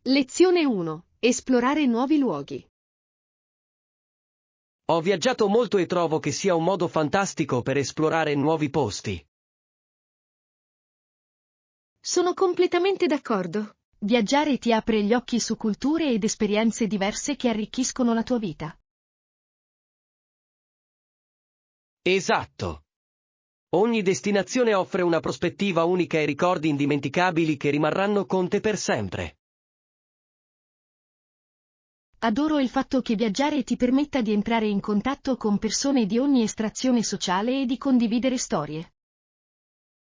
Lezione 1. Esplorare nuovi luoghi. Ho viaggiato molto e trovo che sia un modo fantastico per esplorare nuovi posti. Sono completamente d'accordo. Viaggiare ti apre gli occhi su culture ed esperienze diverse che arricchiscono la tua vita. Esatto. Ogni destinazione offre una prospettiva unica e ricordi indimenticabili che rimarranno con te per sempre. Adoro il fatto che viaggiare ti permetta di entrare in contatto con persone di ogni estrazione sociale e di condividere storie.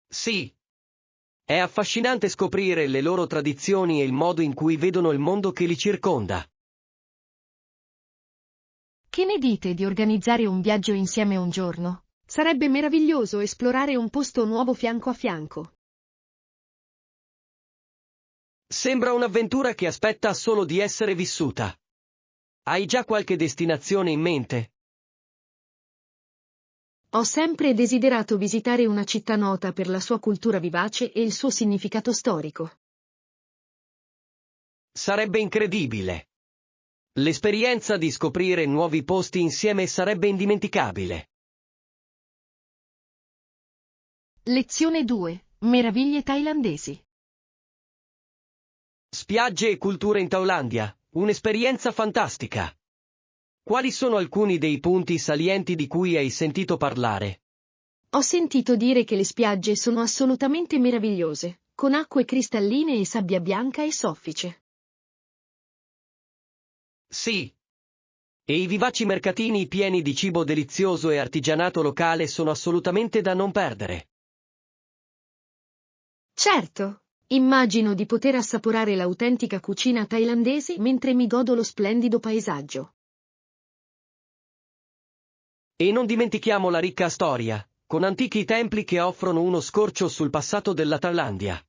Sì. È affascinante scoprire le loro tradizioni e il modo in cui vedono il mondo che li circonda. Che ne dite di organizzare un viaggio insieme un giorno? Sarebbe meraviglioso esplorare un posto nuovo fianco a fianco. Sembra un'avventura che aspetta solo di essere vissuta. Hai già qualche destinazione in mente? Ho sempre desiderato visitare una città nota per la sua cultura vivace e il suo significato storico. Sarebbe incredibile. L'esperienza di scoprire nuovi posti insieme sarebbe indimenticabile. Lezione 2. Meraviglie thailandesi. Spiagge e cultura in Thailandia, un'esperienza fantastica. Quali sono alcuni dei punti salienti di cui hai sentito parlare? Ho sentito dire che le spiagge sono assolutamente meravigliose, con acque cristalline e sabbia bianca e soffice. Sì. E i vivaci mercatini pieni di cibo delizioso e artigianato locale sono assolutamente da non perdere. Certo, immagino di poter assaporare l'autentica cucina thailandese mentre mi godo lo splendido paesaggio. E non dimentichiamo la ricca storia, con antichi templi che offrono uno scorcio sul passato della Thailandia.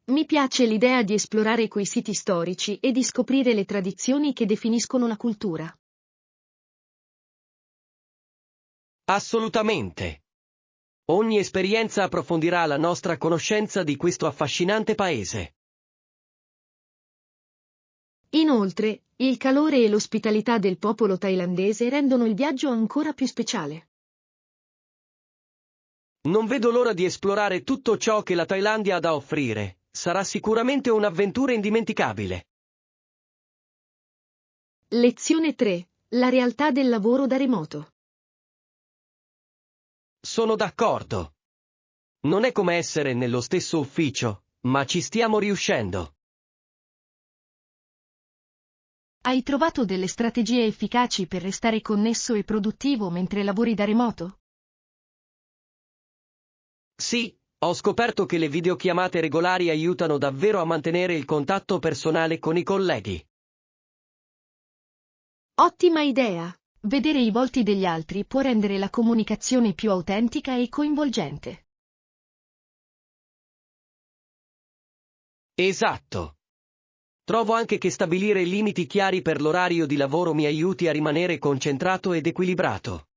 Mi piace l'idea di esplorare quei siti storici e di scoprire le tradizioni che definiscono la cultura. Assolutamente. Ogni esperienza approfondirà la nostra conoscenza di questo affascinante paese. Inoltre, il calore e l'ospitalità del popolo thailandese rendono il viaggio ancora più speciale. Non vedo l'ora di esplorare tutto ciò che la Thailandia ha da offrire. Sarà sicuramente un'avventura indimenticabile. Lezione 3. La realtà del lavoro da remoto. Sono d'accordo. Non è come essere nello stesso ufficio, ma ci stiamo riuscendo. Hai trovato delle strategie efficaci per restare connesso e produttivo mentre lavori da remoto? Sì, ho scoperto che le videochiamate regolari aiutano davvero a mantenere il contatto personale con i colleghi. Ottima idea! Vedere i volti degli altri può rendere la comunicazione più autentica e coinvolgente. Esatto. Trovo anche che stabilire limiti chiari per l'orario di lavoro mi aiuti a rimanere concentrato ed equilibrato.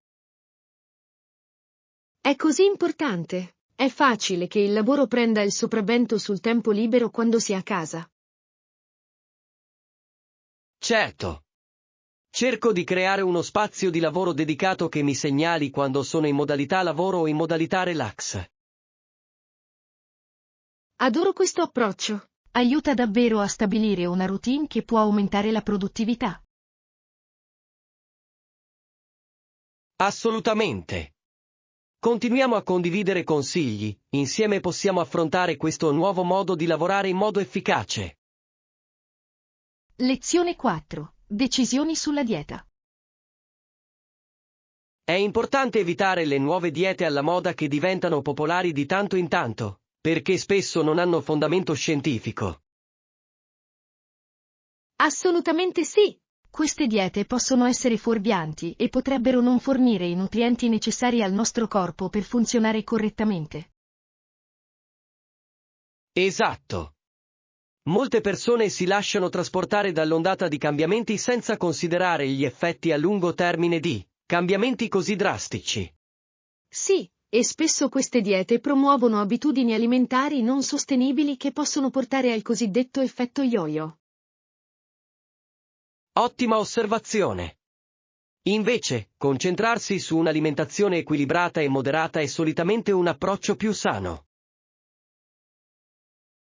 È così importante. È facile che il lavoro prenda il sopravvento sul tempo libero quando si è a casa. Certo. Cerco di creare uno spazio di lavoro dedicato che mi segnali quando sono in modalità lavoro o in modalità relax. Adoro questo approccio. Aiuta davvero a stabilire una routine che può aumentare la produttività. Assolutamente. Continuiamo a condividere consigli, insieme possiamo affrontare questo nuovo modo di lavorare in modo efficace. Lezione 4. Decisioni sulla dieta. È importante evitare le nuove diete alla moda che diventano popolari di tanto in tanto, perché spesso non hanno fondamento scientifico. Assolutamente sì! Queste diete possono essere fuorvianti e potrebbero non fornire i nutrienti necessari al nostro corpo per funzionare correttamente. Esatto. Molte persone si lasciano trasportare dall'ondata di cambiamenti senza considerare gli effetti a lungo termine di cambiamenti così drastici. Sì, e spesso queste diete promuovono abitudini alimentari non sostenibili che possono portare al cosiddetto effetto yo-yo. Ottima osservazione. Invece, concentrarsi su un'alimentazione equilibrata e moderata è solitamente un approccio più sano.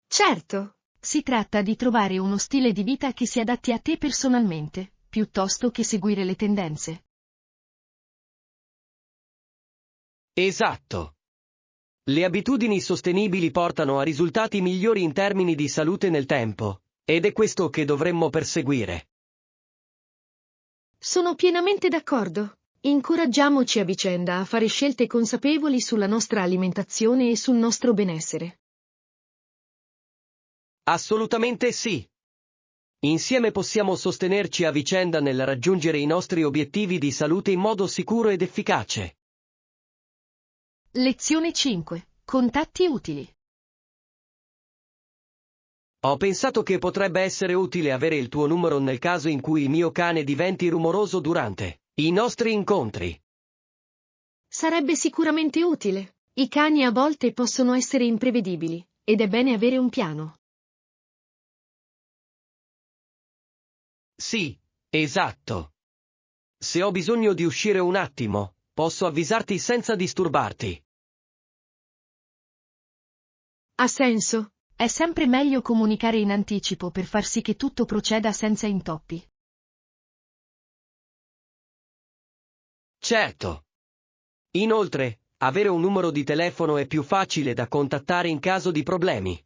Certo, si tratta di trovare uno stile di vita che si adatti a te personalmente, piuttosto che seguire le tendenze. Esatto. Le abitudini sostenibili portano a risultati migliori in termini di salute nel tempo, ed è questo che dovremmo perseguire. Sono pienamente d'accordo. Incoraggiamoci a vicenda a fare scelte consapevoli sulla nostra alimentazione e sul nostro benessere. Assolutamente sì. Insieme possiamo sostenerci a vicenda nel raggiungere i nostri obiettivi di salute in modo sicuro ed efficace. Lezione 5. Contatti utili. Ho pensato che potrebbe essere utile avere il tuo numero nel caso in cui il mio cane diventi rumoroso durante i nostri incontri. Sarebbe sicuramente utile. I cani a volte possono essere imprevedibili, ed è bene avere un piano. Sì, esatto. Se ho bisogno di uscire un attimo, posso avvisarti senza disturbarti. Ha senso? È sempre meglio comunicare in anticipo per far sì che tutto proceda senza intoppi. Certo. Inoltre, avere un numero di telefono è più facile da contattare in caso di problemi.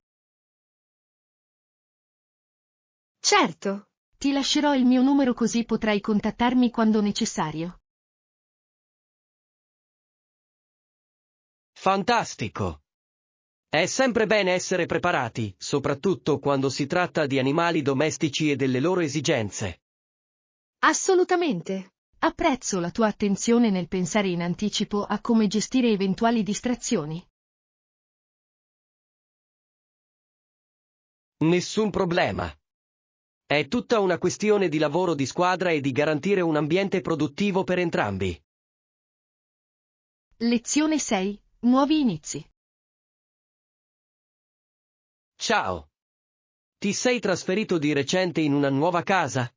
Certo. Ti lascerò il mio numero così potrai contattarmi quando necessario. Fantastico. È sempre bene essere preparati, soprattutto quando si tratta di animali domestici e delle loro esigenze. Assolutamente. Apprezzo la tua attenzione nel pensare in anticipo a come gestire eventuali distrazioni. Nessun problema. È tutta una questione di lavoro di squadra e di garantire un ambiente produttivo per entrambi. Lezione 6. Nuovi inizi. Ciao. Ti sei trasferito di recente in una nuova casa?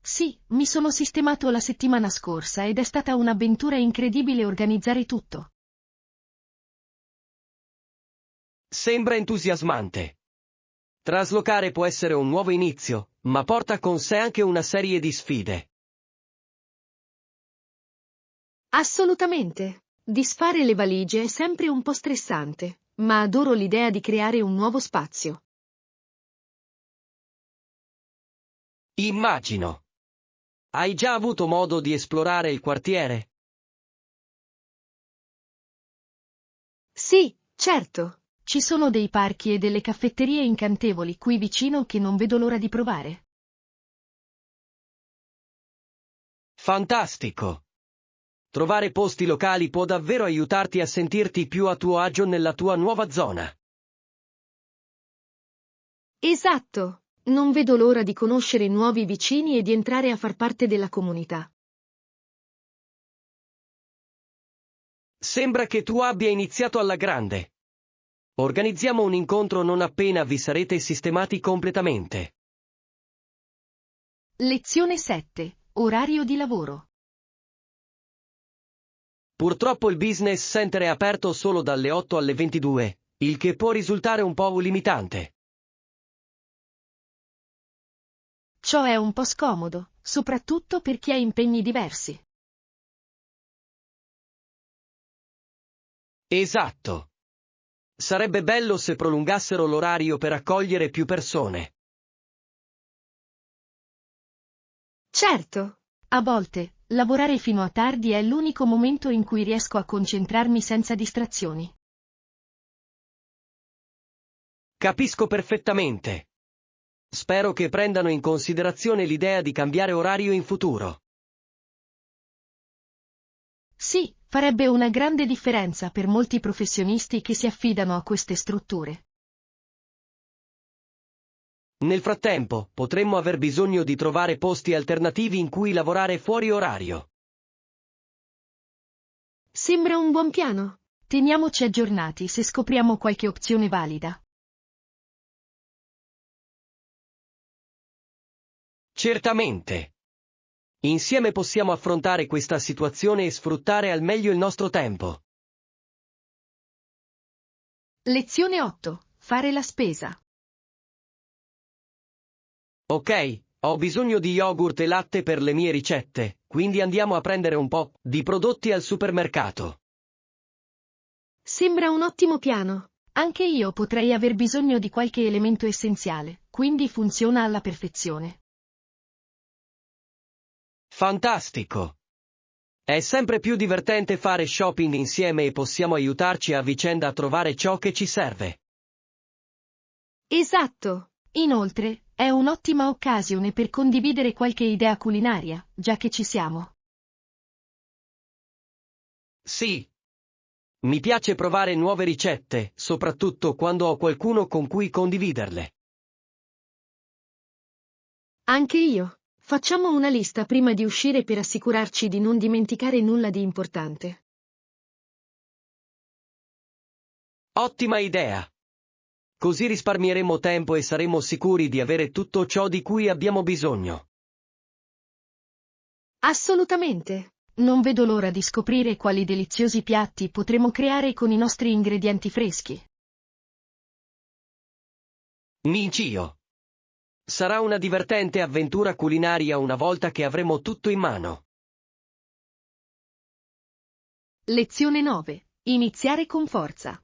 Sì, mi sono sistemato la settimana scorsa ed è stata un'avventura incredibile organizzare tutto. Sembra entusiasmante. Traslocare può essere un nuovo inizio, ma porta con sé anche una serie di sfide. Assolutamente. Disfare le valigie è sempre un po' stressante, ma adoro l'idea di creare un nuovo spazio. Immagino. Hai già avuto modo di esplorare il quartiere? Sì, certo. Ci sono dei parchi e delle caffetterie incantevoli qui vicino che non vedo l'ora di provare. Fantastico. Trovare posti locali può davvero aiutarti a sentirti più a tuo agio nella tua nuova zona. Esatto. Non vedo l'ora di conoscere nuovi vicini e di entrare a far parte della comunità. Sembra che tu abbia iniziato alla grande. Organizziamo un incontro non appena vi sarete sistemati completamente. Lezione 7. Orario di lavoro. Purtroppo il business center è aperto solo dalle 8 alle 22, il che può risultare un po' limitante. Ciò è un po' scomodo, soprattutto per chi ha impegni diversi. Esatto. Sarebbe bello se prolungassero l'orario per accogliere più persone. Certo. A volte, lavorare fino a tardi è l'unico momento in cui riesco a concentrarmi senza distrazioni. Capisco perfettamente. Spero che prendano in considerazione l'idea di cambiare orario in futuro. Sì, farebbe una grande differenza per molti professionisti che si affidano a queste strutture. Nel frattempo, potremmo aver bisogno di trovare posti alternativi in cui lavorare fuori orario. Sembra un buon piano. Teniamoci aggiornati se scopriamo qualche opzione valida. Certamente. Insieme possiamo affrontare questa situazione e sfruttare al meglio il nostro tempo. Lezione 8. Fare la spesa. Ok, ho bisogno di yogurt e latte per le mie ricette, quindi andiamo a prendere un po' di prodotti al supermercato. Sembra un ottimo piano. Anche io potrei aver bisogno di qualche elemento essenziale, quindi funziona alla perfezione. Fantastico! È sempre più divertente fare shopping insieme e possiamo aiutarci a vicenda a trovare ciò che ci serve. Esatto. Inoltre, è un'ottima occasione per condividere qualche idea culinaria, già che ci siamo. Sì. Mi piace provare nuove ricette, soprattutto quando ho qualcuno con cui condividerle. Anche io. Facciamo una lista prima di uscire per assicurarci di non dimenticare nulla di importante. Ottima idea! Così risparmieremo tempo e saremo sicuri di avere tutto ciò di cui abbiamo bisogno. Assolutamente. Non vedo l'ora di scoprire quali deliziosi piatti potremo creare con i nostri ingredienti freschi. Minchio! Sarà una divertente avventura culinaria una volta che avremo tutto in mano. Lezione 9. Iniziare con forza.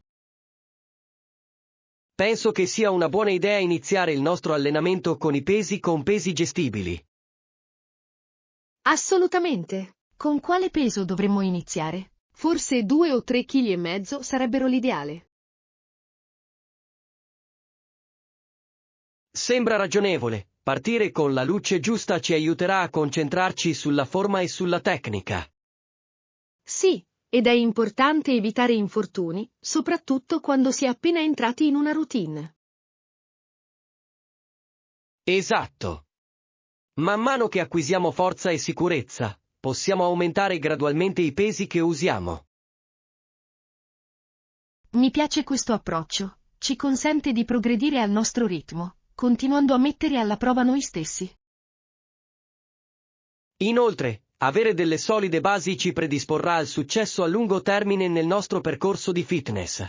Penso che sia una buona idea iniziare il nostro allenamento con i pesi con pesi gestibili. Assolutamente. Con quale peso dovremmo iniziare? Forse 2 o 3,5 kg sarebbero l'ideale. Sembra ragionevole, partire con la luce giusta ci aiuterà a concentrarci sulla forma e sulla tecnica. Sì, ed è importante evitare infortuni, soprattutto quando si è appena entrati in una routine. Esatto. Man mano che acquisiamo forza e sicurezza, possiamo aumentare gradualmente i pesi che usiamo. Mi piace questo approccio, ci consente di progredire al nostro ritmo, continuando a mettere alla prova noi stessi. Inoltre, avere delle solide basi ci predisporrà al successo a lungo termine nel nostro percorso di fitness.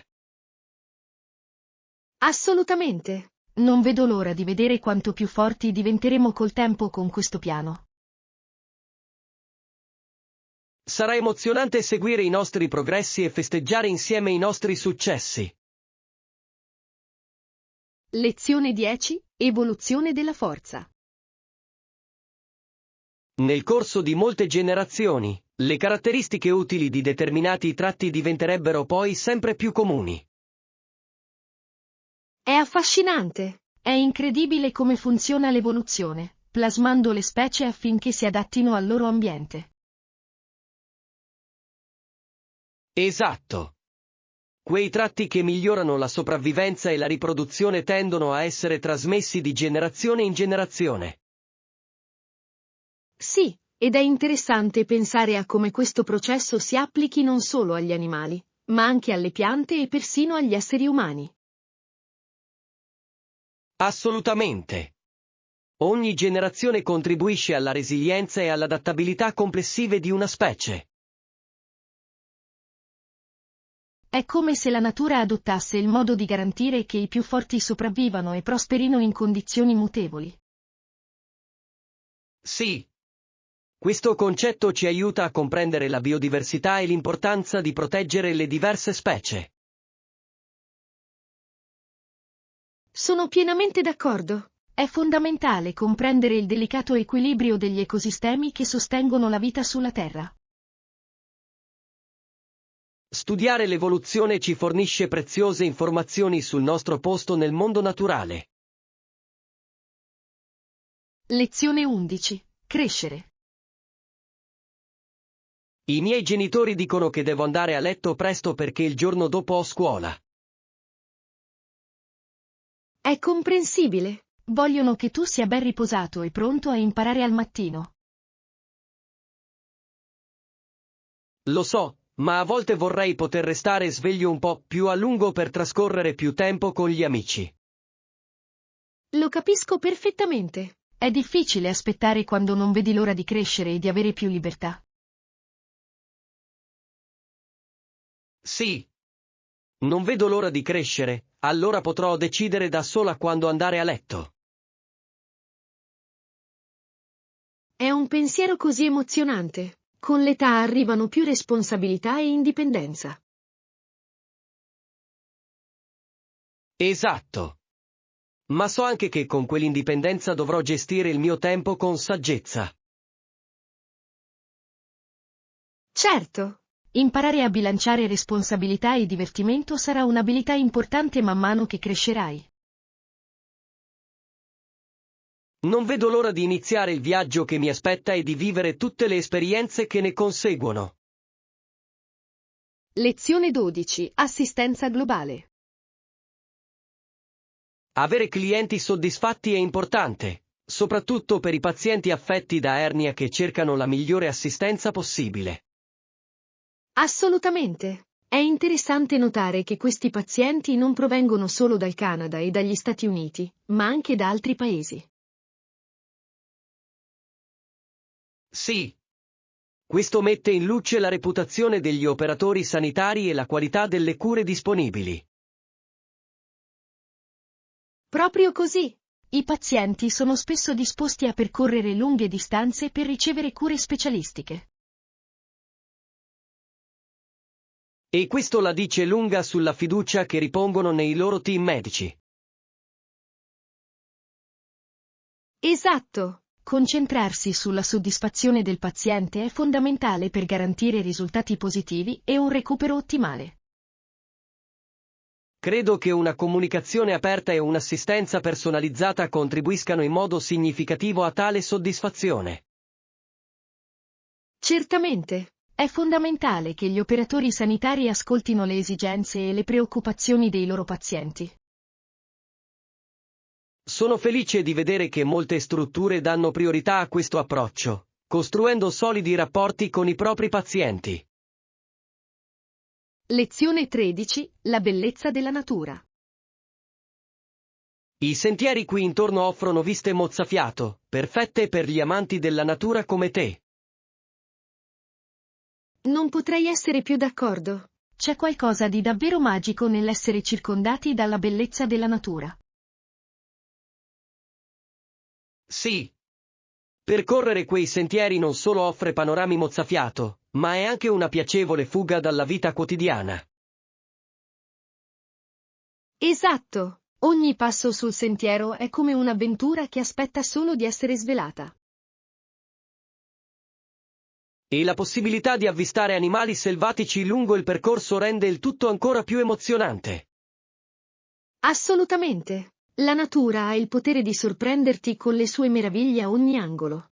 Assolutamente. Non vedo l'ora di vedere quanto più forti diventeremo col tempo con questo piano. Sarà emozionante seguire i nostri progressi e festeggiare insieme i nostri successi. Lezione 10. Evoluzione della forza. Nel corso di molte generazioni, le caratteristiche utili di determinati tratti diventerebbero poi sempre più comuni. È affascinante. È incredibile come funziona l'evoluzione, plasmando le specie affinché si adattino al loro ambiente. Esatto. Quei tratti che migliorano la sopravvivenza e la riproduzione tendono a essere trasmessi di generazione in generazione. Sì, ed è interessante pensare a come questo processo si applichi non solo agli animali, ma anche alle piante e persino agli esseri umani. Assolutamente. Ogni generazione contribuisce alla resilienza e all'adattabilità complessive di una specie. È come se la natura adottasse il modo di garantire che i più forti sopravvivano e prosperino in condizioni mutevoli. Sì. Questo concetto ci aiuta a comprendere la biodiversità e l'importanza di proteggere le diverse specie. Sono pienamente d'accordo. È fondamentale comprendere il delicato equilibrio degli ecosistemi che sostengono la vita sulla Terra. Studiare l'evoluzione ci fornisce preziose informazioni sul nostro posto nel mondo naturale. Lezione 11. Crescere. I miei genitori dicono che devo andare a letto presto perché il giorno dopo ho scuola. È comprensibile. Vogliono che tu sia ben riposato e pronto a imparare al mattino. Lo so, ma a volte vorrei poter restare sveglio un po' più a lungo per trascorrere più tempo con gli amici. Lo capisco perfettamente. È difficile aspettare quando non vedi l'ora di crescere e di avere più libertà. Sì. Non vedo l'ora di crescere, allora potrò decidere da sola quando andare a letto. È un pensiero così emozionante. Con l'età arrivano più responsabilità e indipendenza. Esatto. Ma so anche che con quell'indipendenza dovrò gestire il mio tempo con saggezza. Certo. Imparare a bilanciare responsabilità e divertimento sarà un'abilità importante man mano che crescerai. Non vedo l'ora di iniziare il viaggio che mi aspetta e di vivere tutte le esperienze che ne conseguono. Lezione 12. Assistenza globale. Avere clienti soddisfatti è importante, soprattutto per i pazienti affetti da ernia che cercano la migliore assistenza possibile. Assolutamente. È interessante notare che questi pazienti non provengono solo dal Canada e dagli Stati Uniti, ma anche da altri paesi. Sì. Questo mette in luce la reputazione degli operatori sanitari e la qualità delle cure disponibili. Proprio così. I pazienti sono spesso disposti a percorrere lunghe distanze per ricevere cure specialistiche. E questo la dice lunga sulla fiducia che ripongono nei loro team medici. Esatto. Concentrarsi sulla soddisfazione del paziente è fondamentale per garantire risultati positivi e un recupero ottimale. Credo che una comunicazione aperta e un'assistenza personalizzata contribuiscano in modo significativo a tale soddisfazione. Certamente. È fondamentale che gli operatori sanitari ascoltino le esigenze e le preoccupazioni dei loro pazienti. Sono felice di vedere che molte strutture danno priorità a questo approccio, costruendo solidi rapporti con i propri pazienti. Lezione 13. La bellezza della natura. I sentieri qui intorno offrono viste mozzafiato, perfette per gli amanti della natura come te. Non potrei essere più d'accordo. C'è qualcosa di davvero magico nell'essere circondati dalla bellezza della natura. Sì. Percorrere quei sentieri non solo offre panorami mozzafiato, ma è anche una piacevole fuga dalla vita quotidiana. Esatto. Ogni passo sul sentiero è come un'avventura che aspetta solo di essere svelata. E la possibilità di avvistare animali selvatici lungo il percorso rende il tutto ancora più emozionante. Assolutamente. La natura ha il potere di sorprenderti con le sue meraviglie a ogni angolo.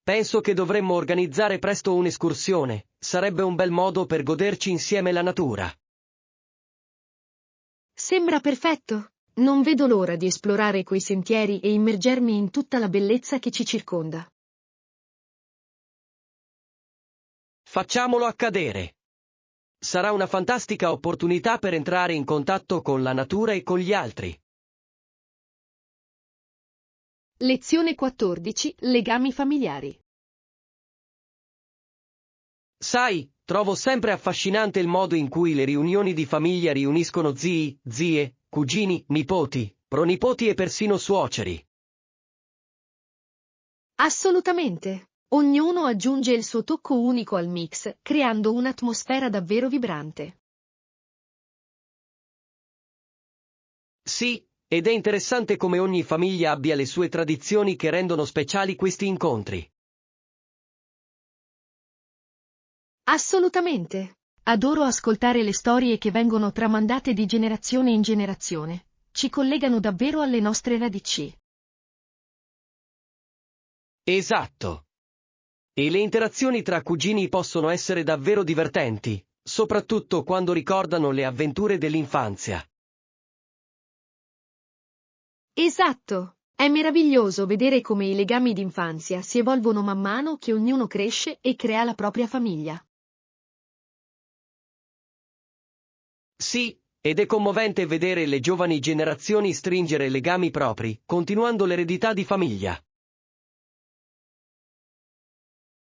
Penso che dovremmo organizzare presto un'escursione, sarebbe un bel modo per goderci insieme la natura. Sembra perfetto. Non vedo l'ora di esplorare quei sentieri e immergermi in tutta la bellezza che ci circonda. Facciamolo accadere. Sarà una fantastica opportunità per entrare in contatto con la natura e con gli altri. Lezione 14. Legami familiari. Sai, trovo sempre affascinante il modo in cui le riunioni di famiglia riuniscono zii, zie, cugini, nipoti, pronipoti e persino suoceri. Assolutamente. Ognuno aggiunge il suo tocco unico al mix, creando un'atmosfera davvero vibrante. Sì, ed è interessante come ogni famiglia abbia le sue tradizioni che rendono speciali questi incontri. Assolutamente. Adoro ascoltare le storie che vengono tramandate di generazione in generazione. Ci collegano davvero alle nostre radici. Esatto. E le interazioni tra cugini possono essere davvero divertenti, soprattutto quando ricordano le avventure dell'infanzia. Esatto. È meraviglioso vedere come i legami d'infanzia si evolvono man mano che ognuno cresce e crea la propria famiglia. Sì, ed è commovente vedere le giovani generazioni stringere legami propri, continuando l'eredità di famiglia.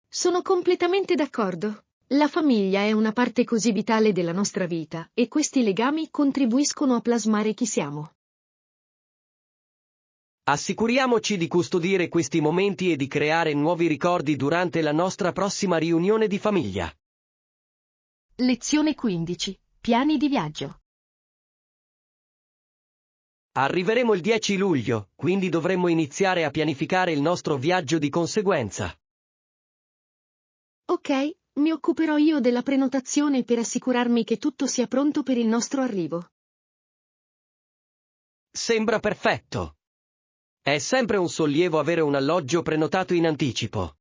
Sono completamente d'accordo. La famiglia è una parte così vitale della nostra vita e questi legami contribuiscono a plasmare chi siamo. Assicuriamoci di custodire questi momenti e di creare nuovi ricordi durante la nostra prossima riunione di famiglia. Lezione 15. Piani di viaggio. Arriveremo il 10 luglio, quindi dovremmo iniziare a pianificare il nostro viaggio di conseguenza. Ok, mi occuperò io della prenotazione per assicurarmi che tutto sia pronto per il nostro arrivo. Sembra perfetto. È sempre un sollievo avere un alloggio prenotato in anticipo.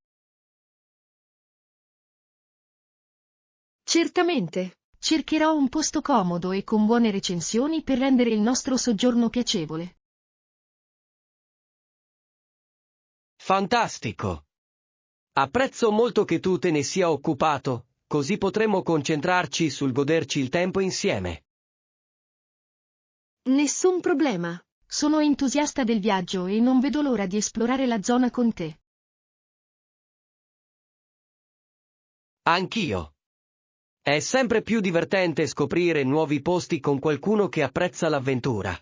Certamente. Cercherò un posto comodo e con buone recensioni per rendere il nostro soggiorno piacevole. Fantastico! Apprezzo molto che tu te ne sia occupato, così potremo concentrarci sul goderci il tempo insieme. Nessun problema. Sono entusiasta del viaggio e non vedo l'ora di esplorare la zona con te. Anch'io. È sempre più divertente scoprire nuovi posti con qualcuno che apprezza l'avventura.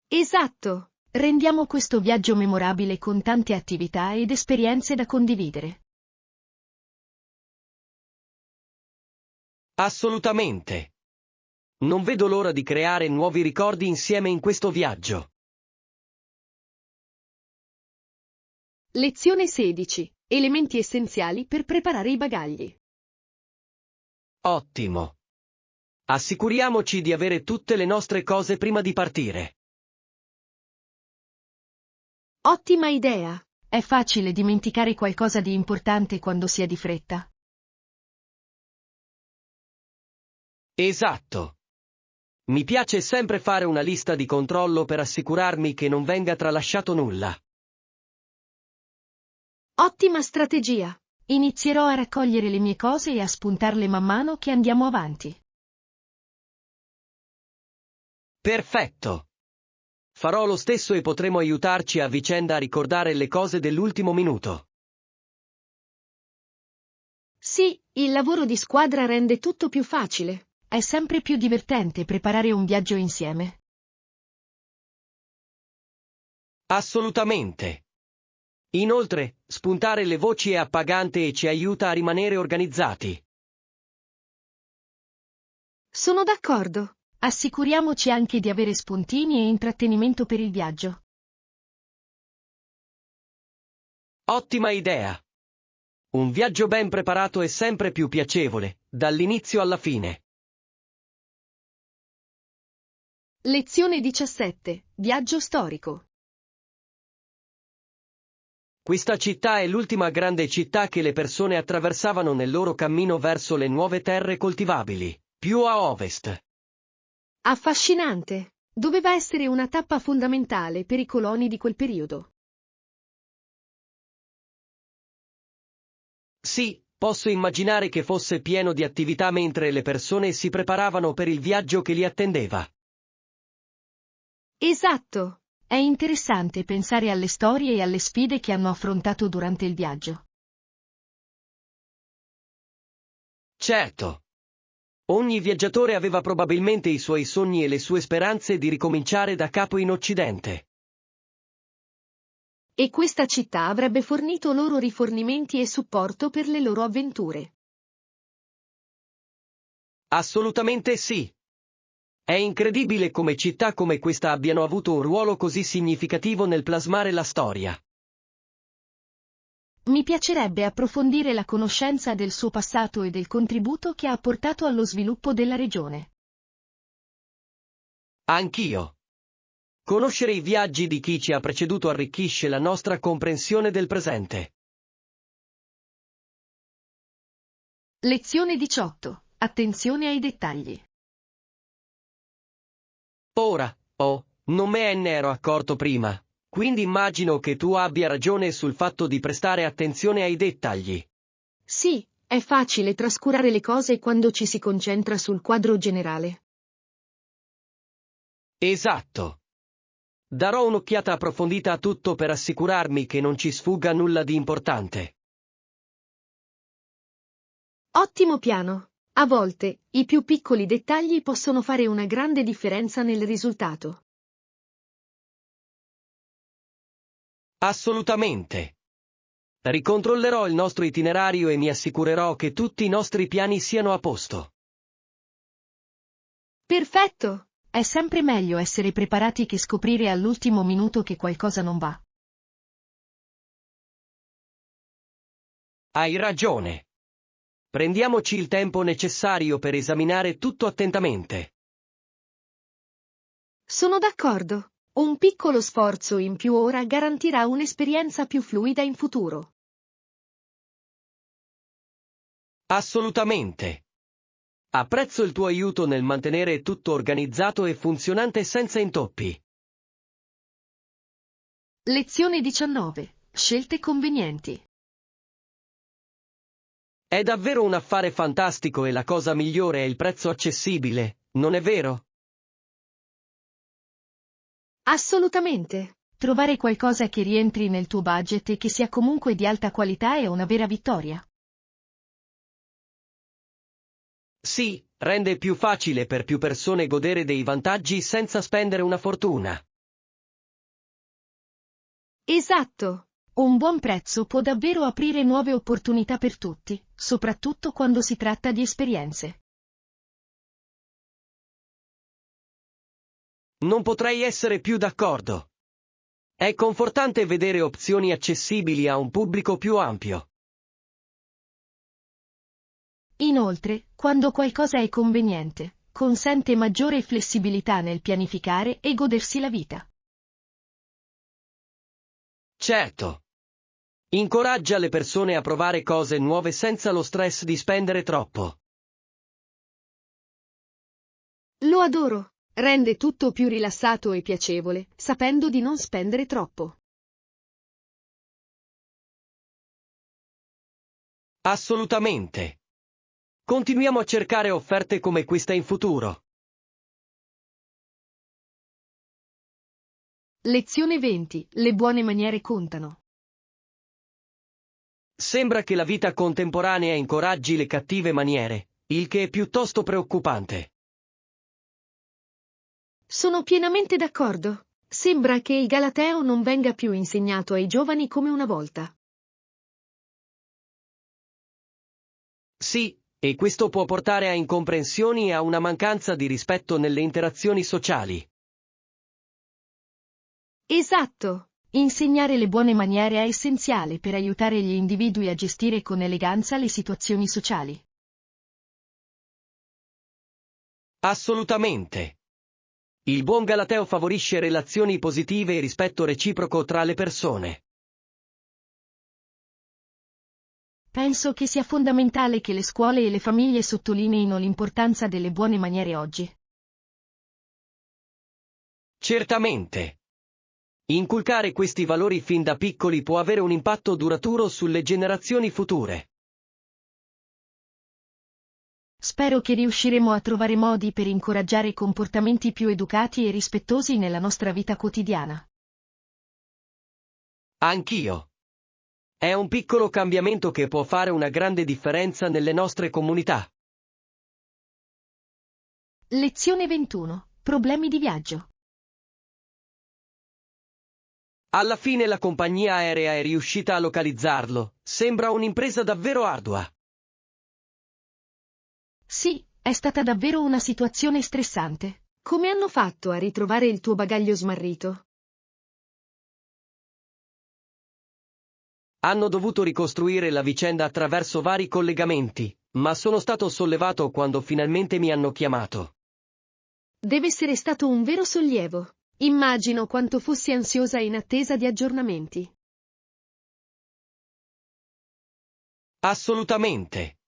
Esatto. Rendiamo questo viaggio memorabile con tante attività ed esperienze da condividere. Assolutamente. Non vedo l'ora di creare nuovi ricordi insieme in questo viaggio. Lezione 16. Elementi essenziali per preparare i bagagli. Ottimo. Assicuriamoci di avere tutte le nostre cose prima di partire. Ottima idea. È facile dimenticare qualcosa di importante quando si è di fretta. Esatto. Mi piace sempre fare una lista di controllo per assicurarmi che non venga tralasciato nulla. Ottima strategia. Inizierò a raccogliere le mie cose e a spuntarle man mano che andiamo avanti. Perfetto. Farò lo stesso e potremo aiutarci a vicenda a ricordare le cose dell'ultimo minuto. Sì, il lavoro di squadra rende tutto più facile. È sempre più divertente preparare un viaggio insieme. Assolutamente. Inoltre, spuntare le voci è appagante e ci aiuta a rimanere organizzati. Sono d'accordo. Assicuriamoci anche di avere spuntini e intrattenimento per il viaggio. Ottima idea. Un viaggio ben preparato è sempre più piacevole, dall'inizio alla fine. Lezione 17. Viaggio storico. Questa città è l'ultima grande città che le persone attraversavano nel loro cammino verso le nuove terre coltivabili, più a ovest. Affascinante. Doveva essere una tappa fondamentale per i coloni di quel periodo. Sì, posso immaginare che fosse pieno di attività mentre le persone si preparavano per il viaggio che li attendeva. Esatto. È interessante pensare alle storie e alle sfide che hanno affrontato durante il viaggio. Certo. Ogni viaggiatore aveva probabilmente i suoi sogni e le sue speranze di ricominciare da capo in Occidente. E questa città avrebbe fornito loro rifornimenti e supporto per le loro avventure. Assolutamente sì. È incredibile come città come questa abbiano avuto un ruolo così significativo nel plasmare la storia. Mi piacerebbe approfondire la conoscenza del suo passato e del contributo che ha portato allo sviluppo della regione. Anch'io. Conoscere i viaggi di chi ci ha preceduto arricchisce la nostra comprensione del presente. Lezione 18. Attenzione ai dettagli. Ora, Non me ne ero accorto prima, quindi immagino che tu abbia ragione sul fatto di prestare attenzione ai dettagli. Sì, è facile trascurare le cose quando ci si concentra sul quadro generale. Esatto. Darò un'occhiata approfondita a tutto per assicurarmi che non ci sfugga nulla di importante. Ottimo piano. A volte, i più piccoli dettagli possono fare una grande differenza nel risultato. Assolutamente. Ricontrollerò il nostro itinerario e mi assicurerò che tutti i nostri piani siano a posto. Perfetto! È sempre meglio essere preparati che scoprire all'ultimo minuto che qualcosa non va. Hai ragione. Prendiamoci il tempo necessario per esaminare tutto attentamente. Sono d'accordo. Un piccolo sforzo in più ora garantirà un'esperienza più fluida in futuro. Assolutamente. Apprezzo il tuo aiuto nel mantenere tutto organizzato e funzionante senza intoppi. Lezione 19. Scelte convenienti. È davvero un affare fantastico e la cosa migliore è il prezzo accessibile, non è vero? Assolutamente. Trovare qualcosa che rientri nel tuo budget e che sia comunque di alta qualità è una vera vittoria. Sì, rende più facile per più persone godere dei vantaggi senza spendere una fortuna. Esatto. Un buon prezzo può davvero aprire nuove opportunità per tutti, soprattutto quando si tratta di esperienze. Non potrei essere più d'accordo. È confortante vedere opzioni accessibili a un pubblico più ampio. Inoltre, quando qualcosa è conveniente, consente maggiore flessibilità nel pianificare e godersi la vita. Certo. Incoraggia le persone a provare cose nuove senza lo stress di spendere troppo. Lo adoro. Rende tutto più rilassato e piacevole, sapendo di non spendere troppo. Assolutamente. Continuiamo a cercare offerte come questa in futuro. Lezione 20. Le buone maniere contano. Sembra che la vita contemporanea incoraggi le cattive maniere, il che è piuttosto preoccupante. Sono pienamente d'accordo. Sembra che il Galateo non venga più insegnato ai giovani come una volta. Sì, e questo può portare a incomprensioni e a una mancanza di rispetto nelle interazioni sociali. Esatto. Insegnare le buone maniere è essenziale per aiutare gli individui a gestire con eleganza le situazioni sociali. Assolutamente. Il buon Galateo favorisce relazioni positive e rispetto reciproco tra le persone. Penso che sia fondamentale che le scuole e le famiglie sottolineino l'importanza delle buone maniere oggi. Certamente. Inculcare questi valori fin da piccoli può avere un impatto duraturo sulle generazioni future. Spero che riusciremo a trovare modi per incoraggiare comportamenti più educati e rispettosi nella nostra vita quotidiana. Anch'io. È un piccolo cambiamento che può fare una grande differenza nelle nostre comunità. Lezione 21. Problemi di viaggio. Alla fine la compagnia aerea è riuscita a localizzarlo. Sembra un'impresa davvero ardua. Sì, è stata davvero una situazione stressante. Come hanno fatto a ritrovare il tuo bagaglio smarrito? Hanno dovuto ricostruire la vicenda attraverso vari collegamenti, ma sono stato sollevato quando finalmente mi hanno chiamato. Deve essere stato un vero sollievo. Immagino quanto fossi ansiosa in attesa di aggiornamenti. Assolutamente.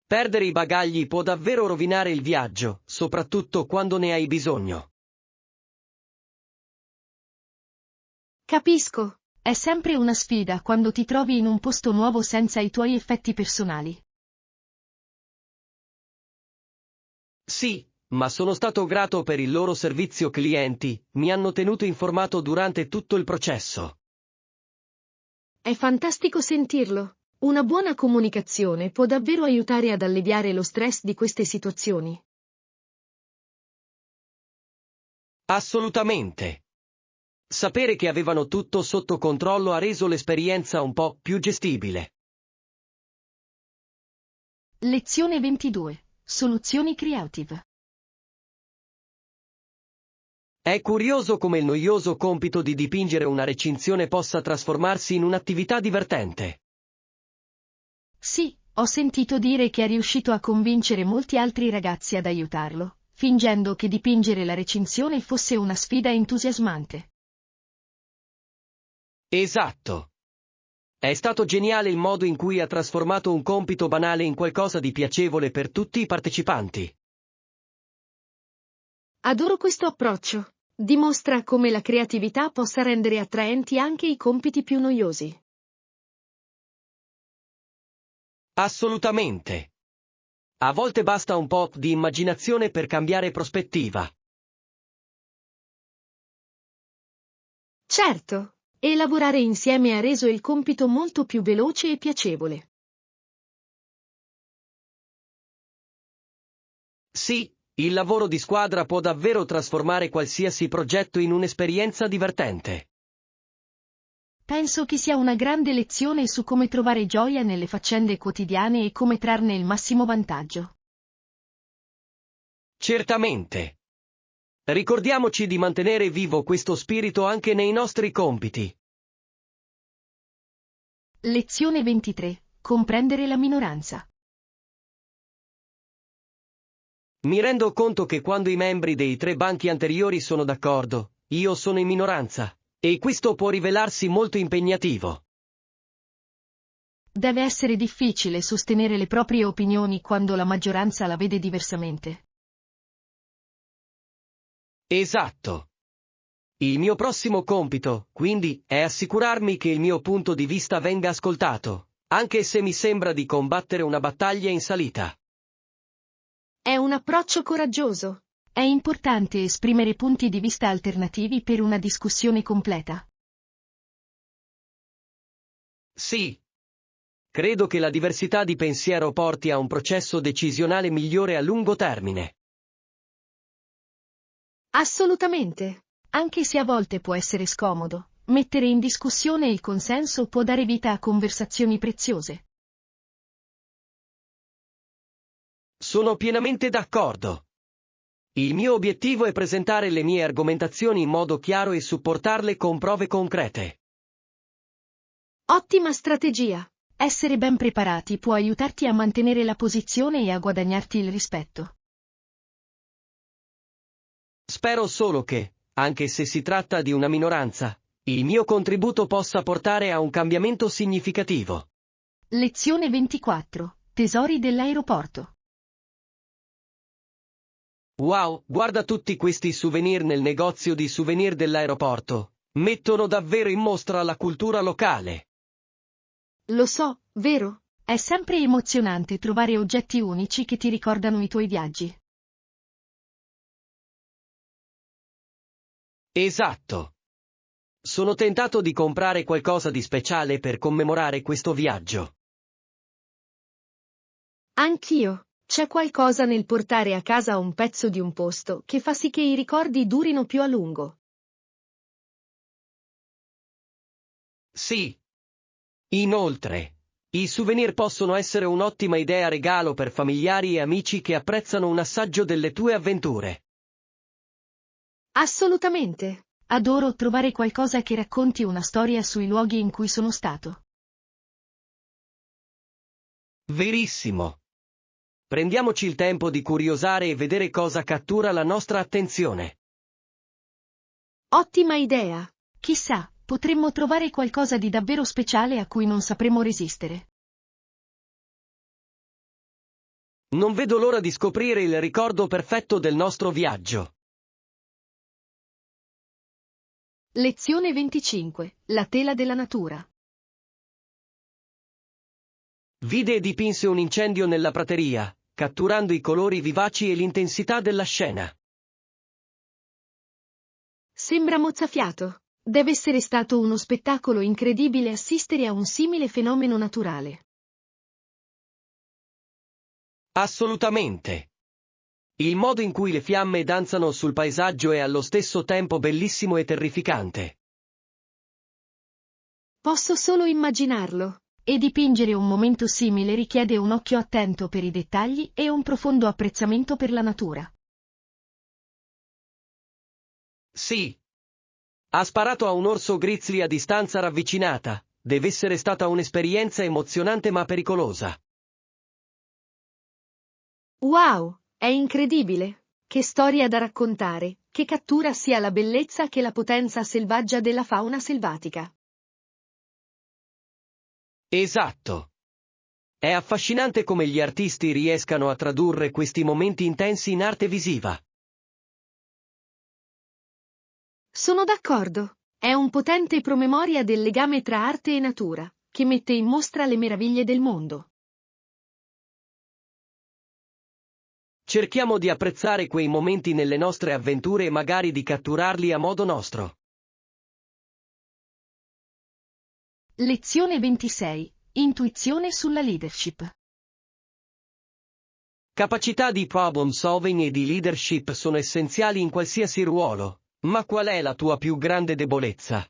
Perdere i bagagli può davvero rovinare il viaggio, soprattutto quando ne hai bisogno. Capisco. È sempre una sfida quando ti trovi in un posto nuovo senza i tuoi effetti personali. Sì, ma sono stato grato per il loro servizio clienti, mi hanno tenuto informato durante tutto il processo. È fantastico sentirlo. Una buona comunicazione può davvero aiutare ad alleviare lo stress di queste situazioni. Assolutamente. Sapere che avevano tutto sotto controllo ha reso l'esperienza un po' più gestibile. Lezione 22. Soluzioni creative. È curioso come il noioso compito di dipingere una recinzione possa trasformarsi in un'attività divertente. Sì, ho sentito dire che è riuscito a convincere molti altri ragazzi ad aiutarlo, fingendo che dipingere la recinzione fosse una sfida entusiasmante. Esatto. È stato geniale il modo in cui ha trasformato un compito banale in qualcosa di piacevole per tutti i partecipanti. Adoro questo approccio. Dimostra come la creatività possa rendere attraenti anche i compiti più noiosi. Assolutamente. A volte basta un po' di immaginazione per cambiare prospettiva. Certo, e lavorare insieme ha reso il compito molto più veloce e piacevole. Sì, il lavoro di squadra può davvero trasformare qualsiasi progetto in un'esperienza divertente. Penso che sia una grande lezione su come trovare gioia nelle faccende quotidiane e come trarne il massimo vantaggio. Certamente. Ricordiamoci di mantenere vivo questo spirito anche nei nostri compiti. Lezione 23. Comprendere la minoranza. Mi rendo conto che quando i membri dei 3 banchi anteriori sono d'accordo, io sono in minoranza, e questo può rivelarsi molto impegnativo. Deve essere difficile sostenere le proprie opinioni quando la maggioranza la vede diversamente. Esatto. Il mio prossimo compito, quindi, è assicurarmi che il mio punto di vista venga ascoltato, anche se mi sembra di combattere una battaglia in salita. È un approccio coraggioso. È importante esprimere punti di vista alternativi per una discussione completa. Sì. Credo che la diversità di pensiero porti a un processo decisionale migliore a lungo termine. Assolutamente. Anche se a volte può essere scomodo, mettere in discussione il consenso può dare vita a conversazioni preziose. Sono pienamente d'accordo. Il mio obiettivo è presentare le mie argomentazioni in modo chiaro e supportarle con prove concrete. Ottima strategia. Essere ben preparati può aiutarti a mantenere la posizione e a guadagnarti il rispetto. Spero solo che, anche se si tratta di una minoranza, il mio contributo possa portare a un cambiamento significativo. Lezione 24. Tesori dell'aeroporto. Wow, guarda tutti questi souvenir nel negozio di souvenir dell'aeroporto. Mettono davvero in mostra la cultura locale. Lo so, vero? È sempre emozionante trovare oggetti unici che ti ricordano i tuoi viaggi. Esatto. Sono tentato di comprare qualcosa di speciale per commemorare questo viaggio. Anch'io. C'è qualcosa nel portare a casa un pezzo di un posto che fa sì che i ricordi durino più a lungo. Sì. Inoltre, i souvenir possono essere un'ottima idea regalo per familiari e amici che apprezzano un assaggio delle tue avventure. Assolutamente. Adoro trovare qualcosa che racconti una storia sui luoghi in cui sono stato. Verissimo. Prendiamoci il tempo di curiosare e vedere cosa cattura la nostra attenzione. Ottima idea. Chissà, potremmo trovare qualcosa di davvero speciale a cui non sapremo resistere. Non vedo l'ora di scoprire il ricordo perfetto del nostro viaggio. Lezione 25. La tela della natura. Vide e dipinse un incendio nella prateria, catturando i colori vivaci e l'intensità della scena. Sembra mozzafiato. Deve essere stato uno spettacolo incredibile assistere a un simile fenomeno naturale. Assolutamente. Il modo in cui le fiamme danzano sul paesaggio è allo stesso tempo bellissimo e terrificante. Posso solo immaginarlo. E dipingere un momento simile richiede un occhio attento per i dettagli e un profondo apprezzamento per la natura. Sì. Ha sparato a un orso grizzly a distanza ravvicinata. Deve essere stata un'esperienza emozionante ma pericolosa. Wow, è incredibile! Che storia da raccontare, che cattura sia la bellezza che la potenza selvaggia della fauna selvatica. Esatto. È affascinante come gli artisti riescano a tradurre questi momenti intensi in arte visiva. Sono d'accordo. È un potente promemoria del legame tra arte e natura, che mette in mostra le meraviglie del mondo. Cerchiamo di apprezzare quei momenti nelle nostre avventure e magari di catturarli a modo nostro. Lezione 26. Intuizione sulla leadership. Capacità di problem solving e di leadership sono essenziali in qualsiasi ruolo, ma qual è la tua più grande debolezza?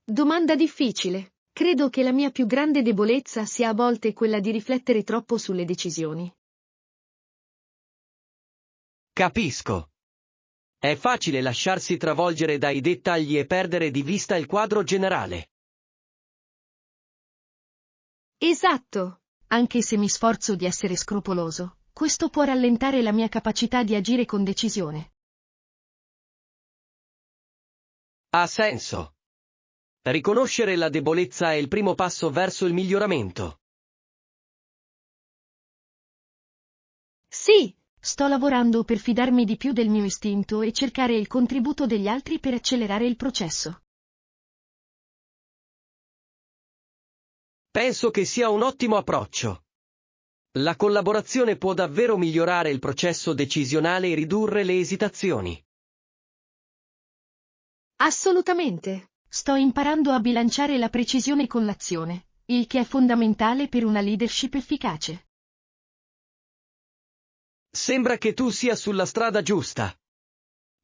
Domanda difficile. Credo che la mia più grande debolezza sia a volte quella di riflettere troppo sulle decisioni. Capisco. È facile lasciarsi travolgere dai dettagli e perdere di vista il quadro generale. Esatto. Anche se mi sforzo di essere scrupoloso, questo può rallentare la mia capacità di agire con decisione. Ha senso. Riconoscere la debolezza è il primo passo verso il miglioramento. Sì, sto lavorando per fidarmi di più del mio istinto e cercare il contributo degli altri per accelerare il processo. Penso che sia un ottimo approccio. La collaborazione può davvero migliorare il processo decisionale e ridurre le esitazioni. Assolutamente. Sto imparando a bilanciare la precisione con l'azione, il che è fondamentale per una leadership efficace. Sembra che tu sia sulla strada giusta.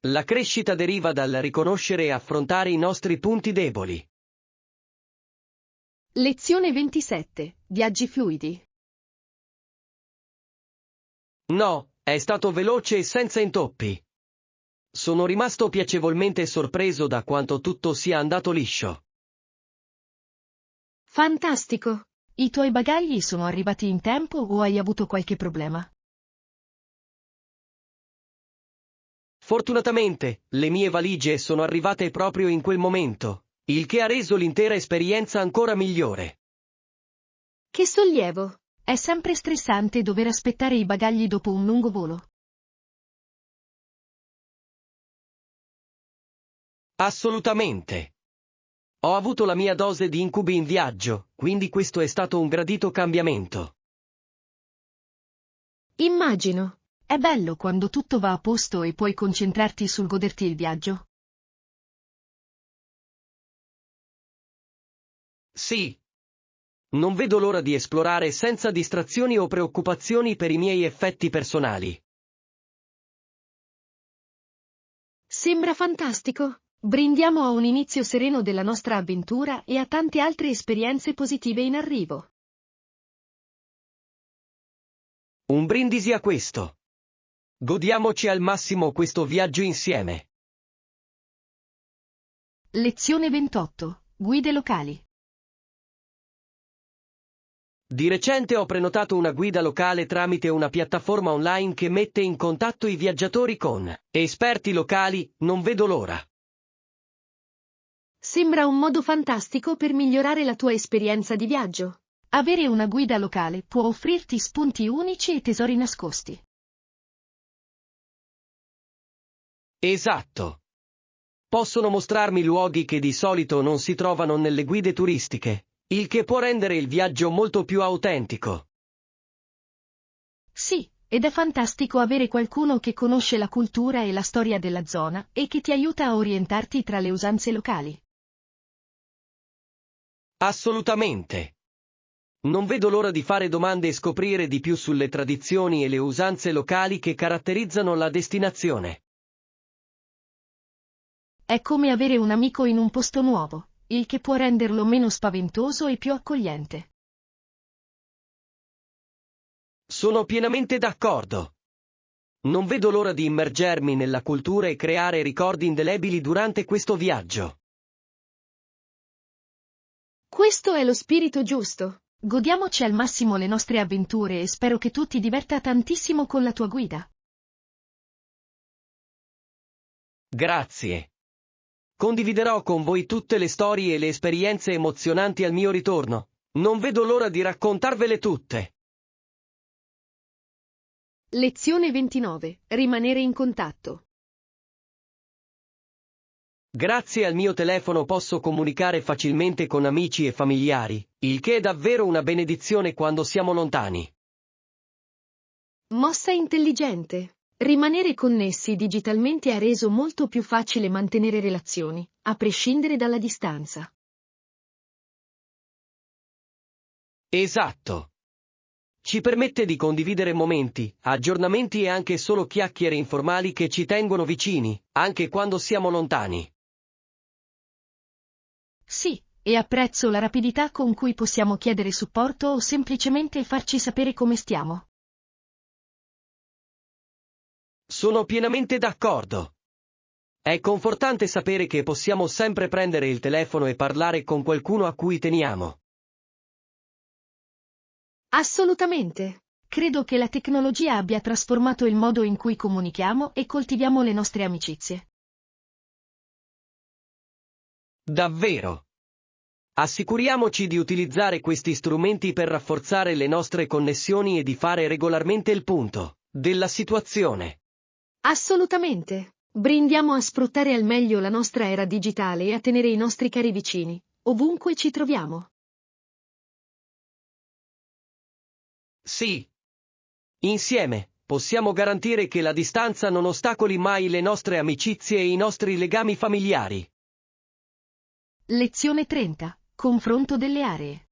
La crescita deriva dal riconoscere e affrontare i nostri punti deboli. Lezione 27. Viaggi fluidi. No, è stato veloce e senza intoppi. Sono rimasto piacevolmente sorpreso da quanto tutto sia andato liscio. Fantastico! I tuoi bagagli sono arrivati in tempo o hai avuto qualche problema? Fortunatamente, le mie valigie sono arrivate proprio in quel momento, il che ha reso l'intera esperienza ancora migliore. Che sollievo! È sempre stressante dover aspettare i bagagli dopo un lungo volo. Assolutamente. Ho avuto la mia dose di incubi in viaggio, quindi questo è stato un gradito cambiamento. Immagino. È bello quando tutto va a posto e puoi concentrarti sul goderti il viaggio. Sì. Non vedo l'ora di esplorare senza distrazioni o preoccupazioni per i miei effetti personali. Sembra fantastico. Brindiamo a un inizio sereno della nostra avventura e a tante altre esperienze positive in arrivo. Un brindisi a questo. Godiamoci al massimo questo viaggio insieme. Lezione 28. Guide locali. Di recente ho prenotato una guida locale tramite una piattaforma online che mette in contatto i viaggiatori con esperti locali, non vedo l'ora. Sembra un modo fantastico per migliorare la tua esperienza di viaggio. Avere una guida locale può offrirti spunti unici e tesori nascosti. Esatto. Possono mostrarmi luoghi che di solito non si trovano nelle guide turistiche, il che può rendere il viaggio molto più autentico. Sì, ed è fantastico avere qualcuno che conosce la cultura e la storia della zona e che ti aiuta a orientarti tra le usanze locali. Assolutamente. Non vedo l'ora di fare domande e scoprire di più sulle tradizioni e le usanze locali che caratterizzano la destinazione. È come avere un amico in un posto nuovo, il che può renderlo meno spaventoso e più accogliente. Sono pienamente d'accordo. Non vedo l'ora di immergermi nella cultura e creare ricordi indelebili durante questo viaggio. Questo è lo spirito giusto. Godiamoci al massimo le nostre avventure e spero che tu ti diverta tantissimo con la tua guida. Grazie. Condividerò con voi tutte le storie e le esperienze emozionanti al mio ritorno. Non vedo l'ora di raccontarvele tutte. Lezione 29. Rimanere in contatto. Grazie al mio telefono posso comunicare facilmente con amici e familiari, il che è davvero una benedizione quando siamo lontani. Mossa intelligente. Rimanere connessi digitalmente ha reso molto più facile mantenere relazioni, a prescindere dalla distanza. Esatto. Ci permette di condividere momenti, aggiornamenti e anche solo chiacchiere informali che ci tengono vicini, anche quando siamo lontani. Sì, e apprezzo la rapidità con cui possiamo chiedere supporto o semplicemente farci sapere come stiamo. Sono pienamente d'accordo. È confortante sapere che possiamo sempre prendere il telefono e parlare con qualcuno a cui teniamo. Assolutamente. Credo che la tecnologia abbia trasformato il modo in cui comunichiamo e coltiviamo le nostre amicizie. Davvero. Assicuriamoci di utilizzare questi strumenti per rafforzare le nostre connessioni e di fare regolarmente il punto della situazione. Assolutamente. Brindiamo a sfruttare al meglio la nostra era digitale e a tenere i nostri cari vicini, ovunque ci troviamo. Sì. Insieme, possiamo garantire che la distanza non ostacoli mai le nostre amicizie e i nostri legami familiari. Lezione 30. Confronto delle aree.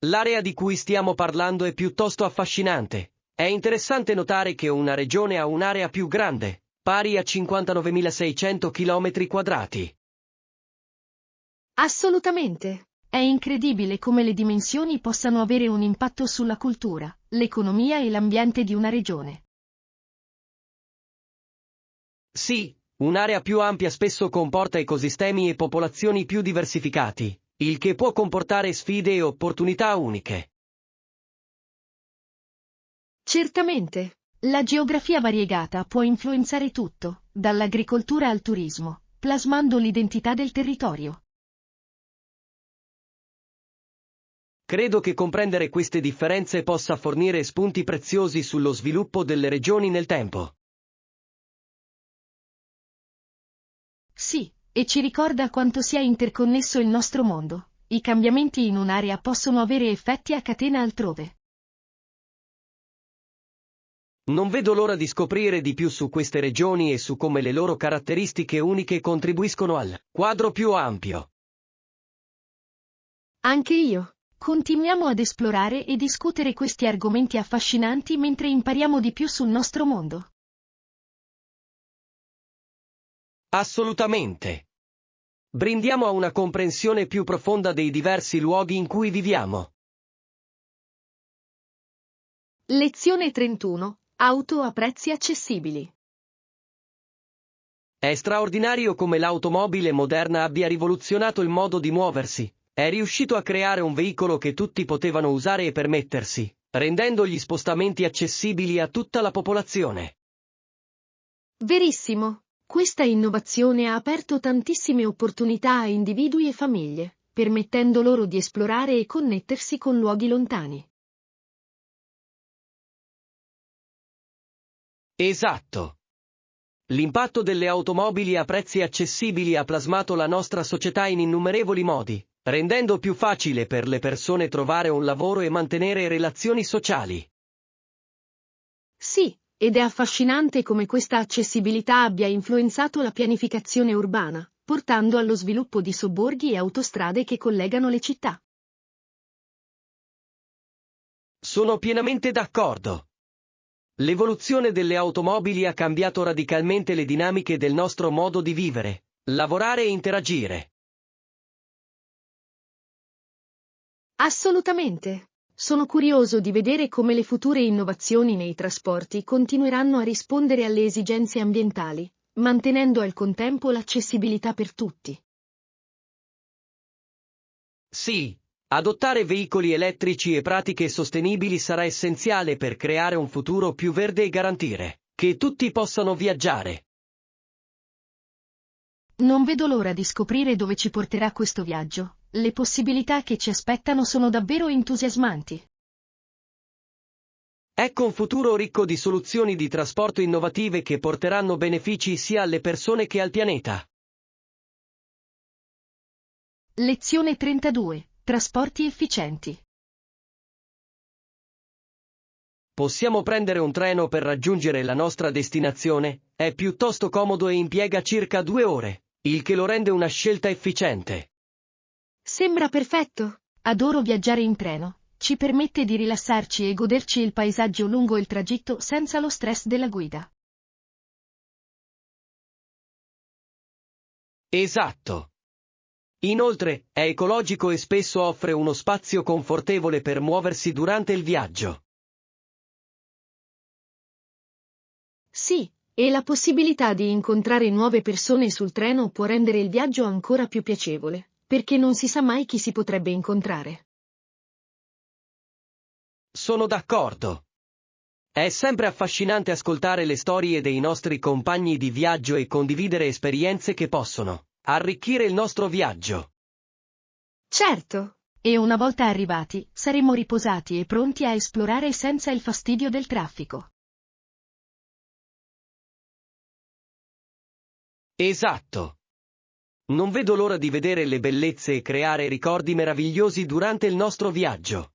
L'area di cui stiamo parlando è piuttosto affascinante. È interessante notare che una regione ha un'area più grande, pari a 59.600 km². Assolutamente. È incredibile come le dimensioni possano avere un impatto sulla cultura, l'economia e l'ambiente di una regione. Sì, un'area più ampia spesso comporta ecosistemi e popolazioni più diversificati, il che può comportare sfide e opportunità uniche. Certamente. La geografia variegata può influenzare tutto, dall'agricoltura al turismo, plasmando l'identità del territorio. Credo che comprendere queste differenze possa fornire spunti preziosi sullo sviluppo delle regioni nel tempo. Sì, e ci ricorda quanto sia interconnesso il nostro mondo. I cambiamenti in un'area possono avere effetti a catena altrove. Non vedo l'ora di scoprire di più su queste regioni e su come le loro caratteristiche uniche contribuiscono al quadro più ampio. Anche io. Continuiamo ad esplorare e discutere questi argomenti affascinanti mentre impariamo di più sul nostro mondo. Assolutamente. Brindiamo a una comprensione più profonda dei diversi luoghi in cui viviamo. Lezione 31. Auto a prezzi accessibili. È straordinario come l'automobile moderna abbia rivoluzionato il modo di muoversi. È riuscito a creare un veicolo che tutti potevano usare e permettersi, rendendo gli spostamenti accessibili a tutta la popolazione. Verissimo. Questa innovazione ha aperto tantissime opportunità a individui e famiglie, permettendo loro di esplorare e connettersi con luoghi lontani. Esatto. L'impatto delle automobili a prezzi accessibili ha plasmato la nostra società in innumerevoli modi, rendendo più facile per le persone trovare un lavoro e mantenere relazioni sociali. Sì, ed è affascinante come questa accessibilità abbia influenzato la pianificazione urbana, portando allo sviluppo di sobborghi e autostrade che collegano le città. Sono pienamente d'accordo. L'evoluzione delle automobili ha cambiato radicalmente le dinamiche del nostro modo di vivere, lavorare e interagire. Assolutamente. Sono curioso di vedere come le future innovazioni nei trasporti continueranno a rispondere alle esigenze ambientali, mantenendo al contempo l'accessibilità per tutti. Sì, adottare veicoli elettrici e pratiche sostenibili sarà essenziale per creare un futuro più verde e garantire che tutti possano viaggiare. Non vedo l'ora di scoprire dove ci porterà questo viaggio. Le possibilità che ci aspettano sono davvero entusiasmanti. Ecco un futuro ricco di soluzioni di trasporto innovative che porteranno benefici sia alle persone che al pianeta. Lezione 32. Trasporti efficienti. Possiamo prendere un treno per raggiungere la nostra destinazione, è piuttosto comodo e impiega circa 2 ore, il che lo rende una scelta efficiente. Sembra perfetto. Adoro viaggiare in treno. Ci permette di rilassarci e goderci il paesaggio lungo il tragitto senza lo stress della guida. Esatto. Inoltre, è ecologico e spesso offre uno spazio confortevole per muoversi durante il viaggio. Sì, e la possibilità di incontrare nuove persone sul treno può rendere il viaggio ancora più piacevole, perché non si sa mai chi si potrebbe incontrare. Sono d'accordo. È sempre affascinante ascoltare le storie dei nostri compagni di viaggio e condividere esperienze che possono arricchire il nostro viaggio. Certo. E una volta arrivati, saremo riposati e pronti a esplorare senza il fastidio del traffico. Esatto. Non vedo l'ora di vedere le bellezze e creare ricordi meravigliosi durante il nostro viaggio.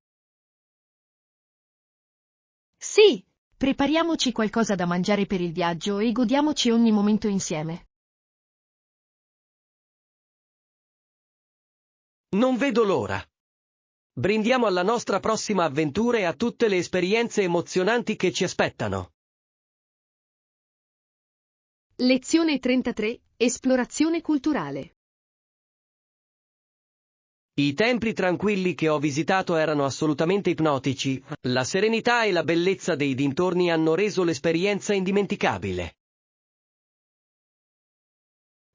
Sì, prepariamoci qualcosa da mangiare per il viaggio e godiamoci ogni momento insieme. Non vedo l'ora. Brindiamo alla nostra prossima avventura e a tutte le esperienze emozionanti che ci aspettano. Lezione 33. Esplorazione culturale. I templi tranquilli che ho visitato erano assolutamente ipnotici, la serenità e la bellezza dei dintorni hanno reso l'esperienza indimenticabile.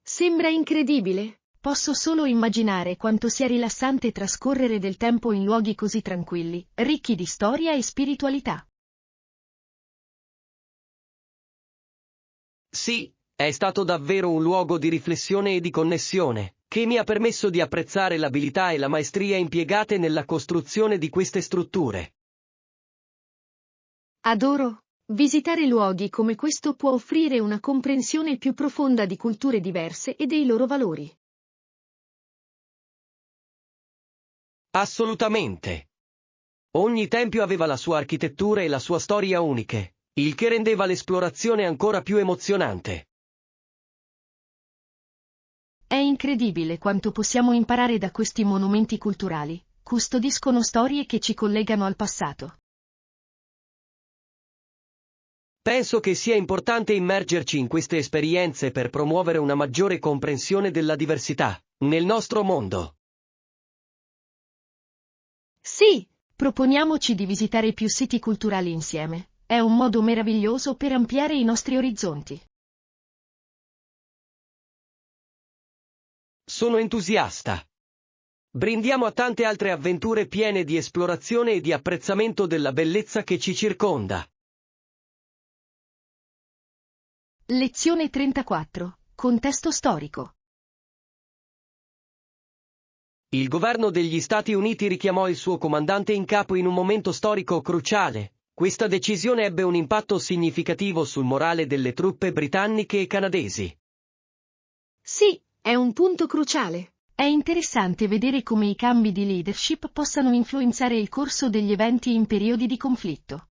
Sembra incredibile. Posso solo immaginare quanto sia rilassante trascorrere del tempo in luoghi così tranquilli, ricchi di storia e spiritualità. Sì, è stato davvero un luogo di riflessione e di connessione, che mi ha permesso di apprezzare l'abilità e la maestria impiegate nella costruzione di queste strutture. Adoro. Visitare luoghi come questo può offrire una comprensione più profonda di culture diverse e dei loro valori. Assolutamente. Ogni tempio aveva la sua architettura e la sua storia uniche, il che rendeva l'esplorazione ancora più emozionante. È incredibile quanto possiamo imparare da questi monumenti culturali, custodiscono storie che ci collegano al passato. Penso che sia importante immergerci in queste esperienze per promuovere una maggiore comprensione della diversità nel nostro mondo. Sì, proponiamoci di visitare più siti culturali insieme. È un modo meraviglioso per ampliare i nostri orizzonti. Sono entusiasta. Brindiamo a tante altre avventure piene di esplorazione e di apprezzamento della bellezza che ci circonda. Lezione 34. Contesto storico. Il governo degli Stati Uniti richiamò il suo comandante in capo in un momento storico cruciale, Questa decisione ebbe un impatto significativo sul morale delle truppe britanniche e canadesi. Sì, è un punto cruciale. È interessante vedere come i cambi di leadership possano influenzare il corso degli eventi in periodi di conflitto.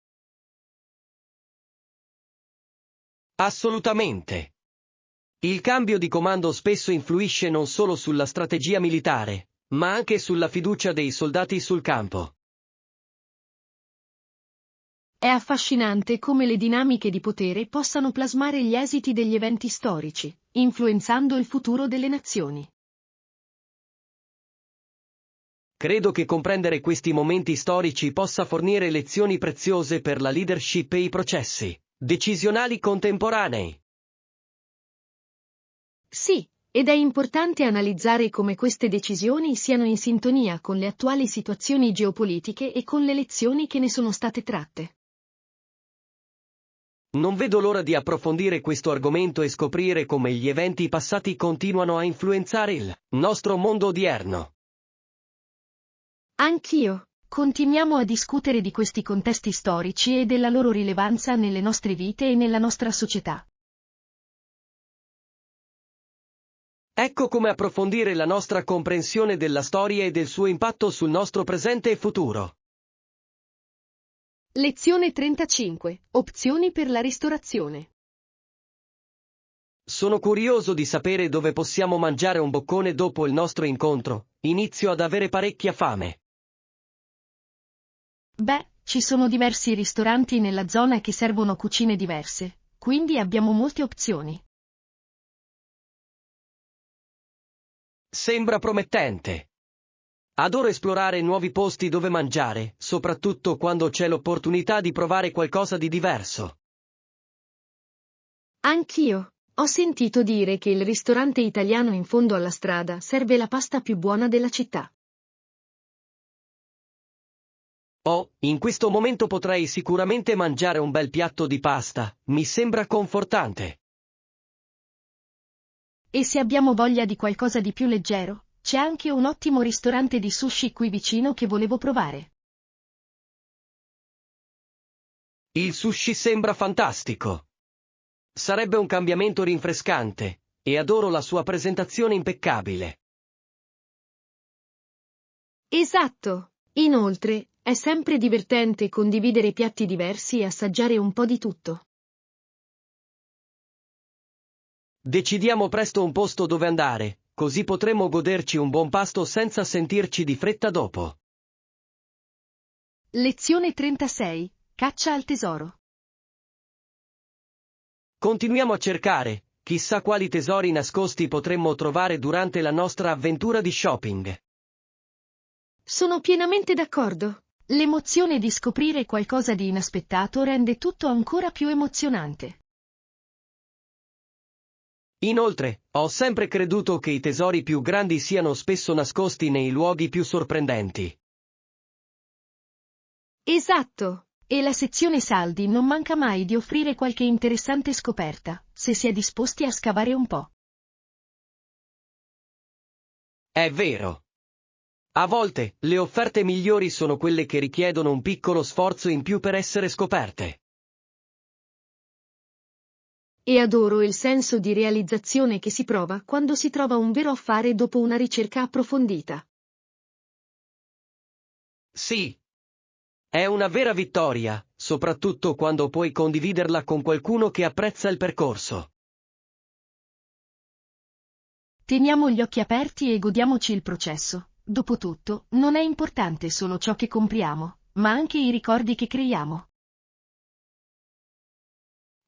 Assolutamente. Il cambio di comando spesso influisce non solo sulla strategia militare, ma anche sulla fiducia dei soldati sul campo. È affascinante come le dinamiche di potere possano plasmare gli esiti degli eventi storici, influenzando il futuro delle nazioni. Credo che comprendere questi momenti storici possa fornire lezioni preziose per la leadership e i processi decisionali contemporanei. Sì, ed è importante analizzare come queste decisioni siano in sintonia con le attuali situazioni geopolitiche e con le lezioni che ne sono state tratte. Non vedo l'ora di approfondire questo argomento e scoprire come gli eventi passati continuano a influenzare il nostro mondo odierno. Anch'io. Continuiamo a discutere di questi contesti storici e della loro rilevanza nelle nostre vite e nella nostra società. Ecco come approfondire la nostra comprensione della storia e del suo impatto sul nostro presente e futuro. Lezione 35. Opzioni per la ristorazione. Sono curioso di sapere dove possiamo mangiare un boccone dopo il nostro incontro. Inizio ad avere parecchia fame. Beh, ci sono diversi ristoranti nella zona che servono cucine diverse, quindi abbiamo molte opzioni. Sembra promettente. Adoro esplorare nuovi posti dove mangiare, soprattutto quando c'è l'opportunità di provare qualcosa di diverso. Anch'io. Ho sentito dire che il ristorante italiano in fondo alla strada serve la pasta più buona della città. Oh, in questo momento potrei sicuramente mangiare un bel piatto di pasta, mi sembra confortante. E se abbiamo voglia di qualcosa di più leggero, c'è anche un ottimo ristorante di sushi qui vicino che volevo provare. Il sushi sembra fantastico. Sarebbe un cambiamento rinfrescante, e adoro la sua presentazione impeccabile. Esatto. Inoltre, è sempre divertente condividere piatti diversi e assaggiare un po' di tutto. Decidiamo presto un posto dove andare, così potremo goderci un buon pasto senza sentirci di fretta dopo. Lezione 36. Caccia al tesoro. Continuiamo a cercare, chissà quali tesori nascosti potremmo trovare durante la nostra avventura di shopping. Sono pienamente d'accordo. L'emozione di scoprire qualcosa di inaspettato rende tutto ancora più emozionante. Inoltre, ho sempre creduto che i tesori più grandi siano spesso nascosti nei luoghi più sorprendenti. Esatto. E la sezione saldi non manca mai di offrire qualche interessante scoperta, se si è disposti a scavare un po'. È vero. A volte, le offerte migliori sono quelle che richiedono un piccolo sforzo in più per essere scoperte. E adoro il senso di realizzazione che si prova quando si trova un vero affare dopo una ricerca approfondita. Sì. È una vera vittoria, soprattutto quando puoi condividerla con qualcuno che apprezza il percorso. Teniamo gli occhi aperti e godiamoci il processo. Dopotutto, non è importante solo ciò che compriamo, ma anche i ricordi che creiamo.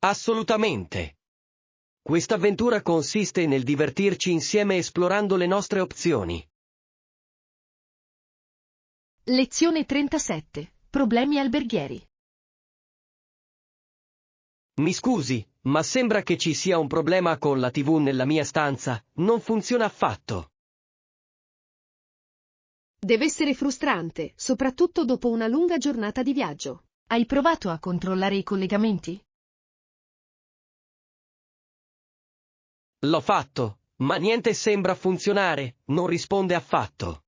Assolutamente. Questa avventura consiste nel divertirci insieme esplorando le nostre opzioni. Lezione 37. Problemi alberghieri. Mi scusi, ma sembra che ci sia un problema con la TV nella mia stanza, non funziona affatto. Deve essere frustrante, soprattutto dopo una lunga giornata di viaggio. Hai provato a controllare i collegamenti? L'ho fatto, ma niente sembra funzionare, non risponde affatto.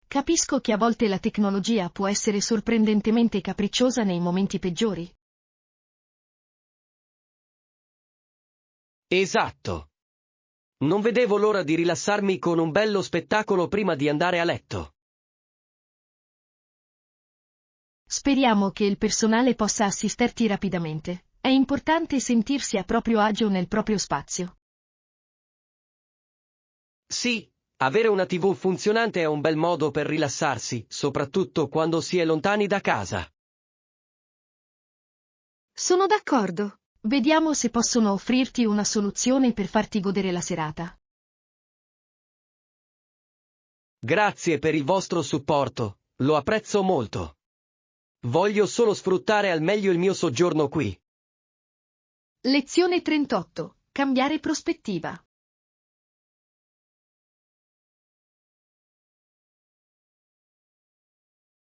Capisco che a volte la tecnologia può essere sorprendentemente capricciosa nei momenti peggiori. Esatto. Non vedevo l'ora di rilassarmi con un bello spettacolo prima di andare a letto. Speriamo che il personale possa assisterti rapidamente. È importante sentirsi a proprio agio nel proprio spazio. Sì, avere una TV funzionante è un bel modo per rilassarsi, soprattutto quando si è lontani da casa. Sono d'accordo. Vediamo se possono offrirti una soluzione per farti godere la serata. Grazie per il vostro supporto, lo apprezzo molto. Voglio solo sfruttare al meglio il mio soggiorno qui. Lezione 38. Cambiare prospettiva.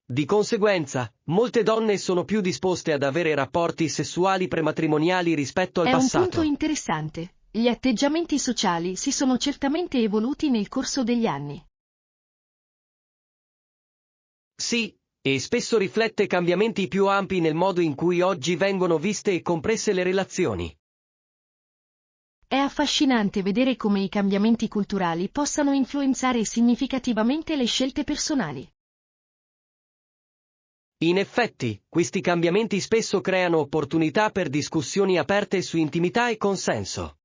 Di conseguenza, molte donne sono più disposte ad avere rapporti sessuali prematrimoniali rispetto al È un punto passato. interessante. Gli atteggiamenti sociali si sono certamente evoluti nel corso degli anni. Sì, e spesso riflette cambiamenti più ampi nel modo in cui oggi vengono viste e comprese le relazioni. È affascinante vedere come i cambiamenti culturali possano influenzare significativamente le scelte personali. In effetti, questi cambiamenti spesso creano opportunità per discussioni aperte su intimità e consenso.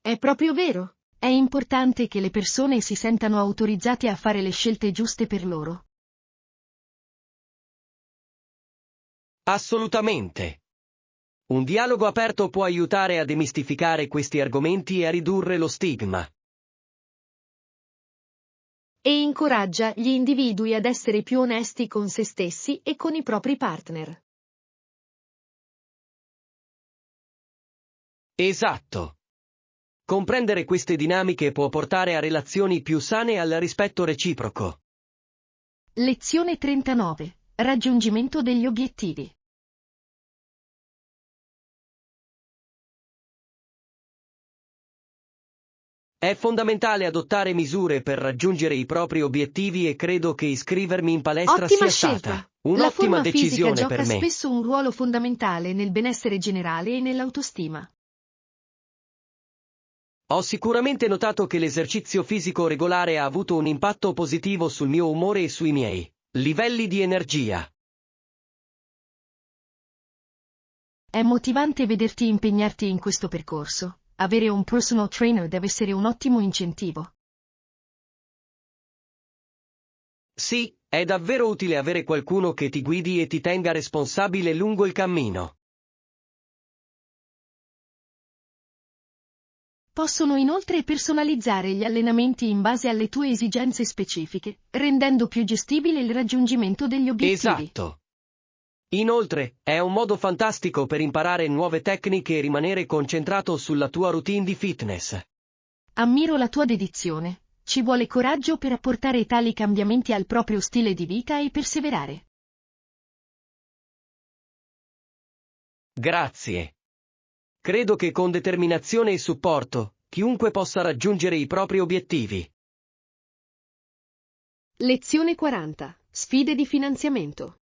È proprio vero. È importante che le persone si sentano autorizzate a fare le scelte giuste per loro. Assolutamente. Un dialogo aperto può aiutare a demistificare questi argomenti e a ridurre lo stigma. E incoraggia gli individui ad essere più onesti con se stessi e con i propri partner. Esatto. Comprendere queste dinamiche può portare a relazioni più sane e al rispetto reciproco. Lezione 39. Raggiungimento degli obiettivi. È fondamentale adottare misure per raggiungere i propri obiettivi e credo che iscrivermi in palestra Ottima sia scelta. stata La un'ottima forma fisica decisione gioca per me. spesso un ruolo fondamentale nel benessere generale e nell'autostima. Ho sicuramente notato che l'esercizio fisico regolare ha avuto un impatto positivo sul mio umore e sui miei livelli di energia. È motivante vederti impegnarti in questo percorso. Avere un personal trainer deve essere un ottimo incentivo. Sì, è davvero utile avere qualcuno che ti guidi e ti tenga responsabile lungo il cammino. Possono inoltre personalizzare gli allenamenti in base alle tue esigenze specifiche, rendendo più gestibile il raggiungimento degli obiettivi. Esatto. Inoltre, è un modo fantastico per imparare nuove tecniche e rimanere concentrato sulla tua routine di fitness. Ammiro la tua dedizione. Ci vuole coraggio per apportare tali cambiamenti al proprio stile di vita e perseverare. Grazie. Credo che con determinazione e supporto, chiunque possa raggiungere i propri obiettivi. Lezione 40. Sfide di finanziamento.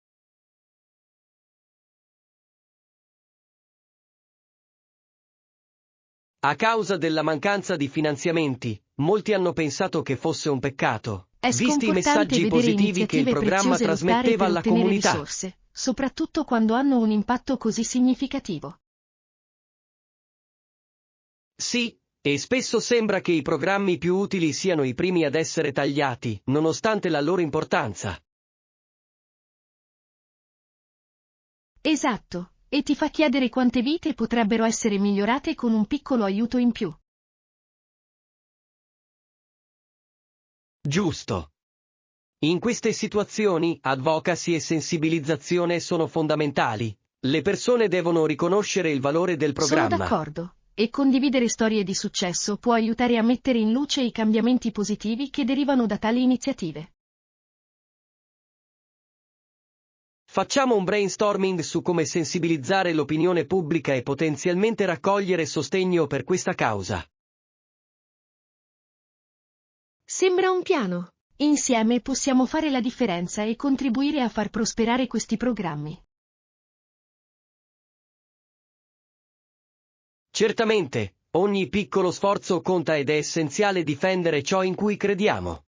A causa della mancanza di finanziamenti, molti hanno pensato che fosse un peccato, È visti i sconfortante messaggi vedere positivi che il iniziative programma preziose lottare trasmetteva per alla ottenere comunità. risorse, soprattutto quando hanno un impatto così significativo. Sì, e spesso sembra che i programmi più utili siano i primi ad essere tagliati, nonostante la loro importanza. Esatto, e ti fa chiedere quante vite potrebbero essere migliorate con un piccolo aiuto in più. Giusto. In queste situazioni, advocacy e sensibilizzazione sono fondamentali. Le persone devono riconoscere il valore del Sono programma. d'accordo, e condividere storie di successo può aiutare a mettere in luce i cambiamenti positivi che derivano da tali iniziative. Facciamo un brainstorming su come sensibilizzare l'opinione pubblica e potenzialmente raccogliere sostegno per questa causa. Sembra un piano. Insieme possiamo fare la differenza e contribuire a far prosperare questi programmi. Certamente, ogni piccolo sforzo conta ed è essenziale difendere ciò in cui crediamo.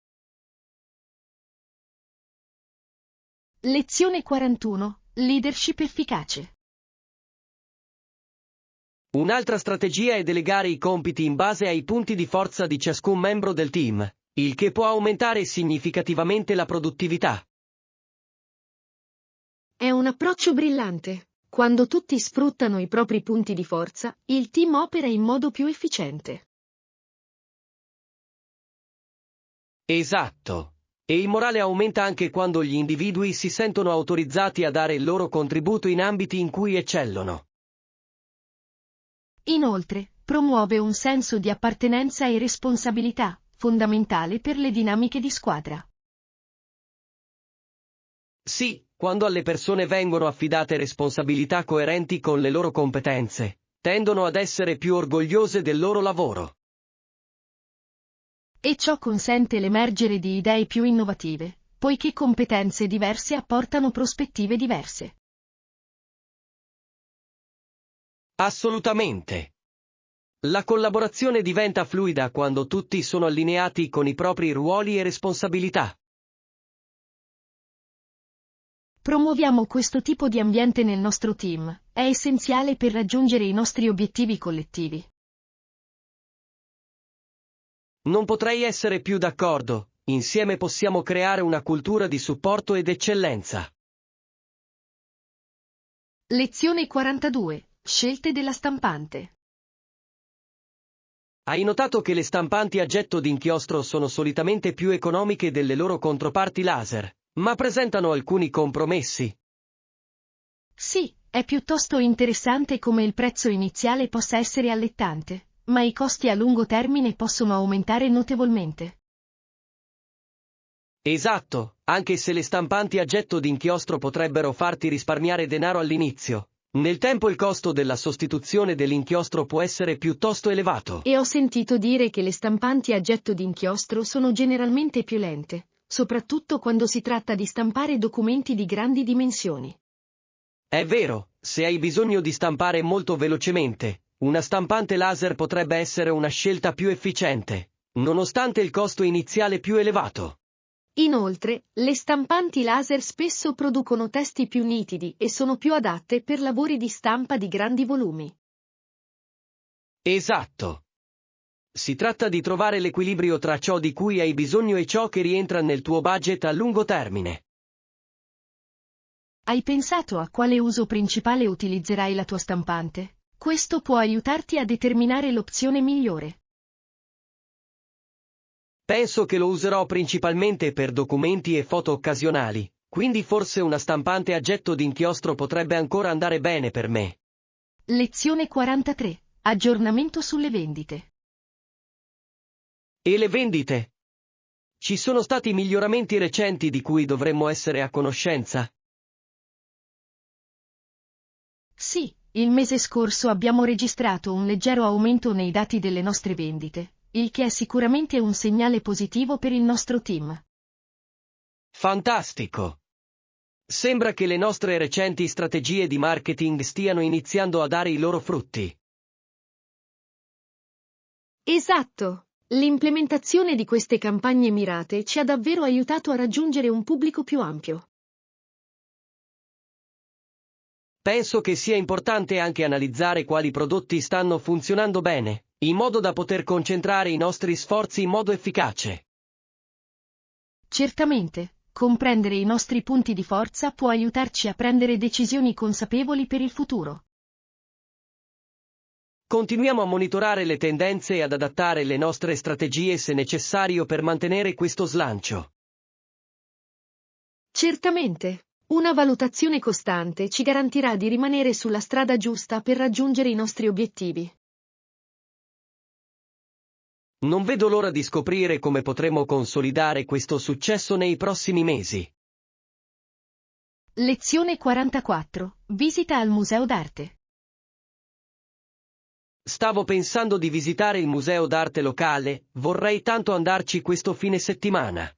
Lezione 41. Leadership efficace. Un'altra strategia è delegare i compiti in base ai punti di forza di ciascun membro del team, il che può aumentare significativamente la produttività. È un approccio brillante. Quando tutti sfruttano i propri punti di forza, il team opera in modo più efficiente. Esatto. E il morale aumenta anche quando gli individui si sentono autorizzati a dare il loro contributo in ambiti in cui eccellono. Inoltre, promuove un senso di appartenenza e responsabilità, fondamentale per le dinamiche di squadra. Sì, quando alle persone vengono affidate responsabilità coerenti con le loro competenze, tendono ad essere più orgogliose del loro lavoro. E ciò consente l'emergere di idee più innovative, poiché competenze diverse apportano prospettive diverse. Assolutamente. La collaborazione diventa fluida quando tutti sono allineati con i propri ruoli e responsabilità. Promuoviamo questo tipo di ambiente nel nostro team, è essenziale per raggiungere i nostri obiettivi collettivi. Non potrei essere più d'accordo, insieme possiamo creare una cultura di supporto ed eccellenza. Lezione 42. Scelte della stampante. Hai notato che le stampanti a getto d'inchiostro sono solitamente più economiche delle loro controparti laser, ma presentano alcuni compromessi. Sì, è piuttosto interessante come il prezzo iniziale possa essere allettante, ma i costi a lungo termine possono aumentare notevolmente. Esatto, anche se le stampanti a getto d'inchiostro potrebbero farti risparmiare denaro all'inizio, nel tempo il costo della sostituzione dell'inchiostro può essere piuttosto elevato. E ho sentito dire che le stampanti a getto d'inchiostro sono generalmente più lente, soprattutto quando si tratta di stampare documenti di grandi dimensioni. È vero, se hai bisogno di stampare molto velocemente, una stampante laser potrebbe essere una scelta più efficiente, nonostante il costo iniziale più elevato. Inoltre, le stampanti laser spesso producono testi più nitidi e sono più adatte per lavori di stampa di grandi volumi. Esatto. Si tratta di trovare l'equilibrio tra ciò di cui hai bisogno e ciò che rientra nel tuo budget a lungo termine. Hai pensato a quale uso principale utilizzerai la tua stampante? Questo può aiutarti a determinare l'opzione migliore. Penso che lo userò principalmente per documenti e foto occasionali, quindi forse una stampante a getto d'inchiostro potrebbe ancora andare bene per me. Lezione 43. Aggiornamento sulle vendite. E le vendite? Ci sono stati miglioramenti recenti di cui dovremmo essere a conoscenza? Sì, il mese scorso abbiamo registrato un leggero aumento nei dati delle nostre vendite, il che è sicuramente un segnale positivo per il nostro team. Fantastico! Sembra che le nostre recenti strategie di marketing stiano iniziando a dare i loro frutti. Esatto! L'implementazione di queste campagne mirate ci ha davvero aiutato a raggiungere un pubblico più ampio. Penso che sia importante anche analizzare quali prodotti stanno funzionando bene, in modo da poter concentrare i nostri sforzi in modo efficace. Certamente, comprendere i nostri punti di forza può aiutarci a prendere decisioni consapevoli per il futuro. Continuiamo a monitorare le tendenze e ad adattare le nostre strategie se necessario per mantenere questo slancio. Certamente, una valutazione costante ci garantirà di rimanere sulla strada giusta per raggiungere i nostri obiettivi. Non vedo l'ora di scoprire come potremo consolidare questo successo nei prossimi mesi. Lezione 44. Visita al Museo d'Arte. Stavo pensando di visitare il museo d'arte locale, vorrei tanto andarci questo fine settimana.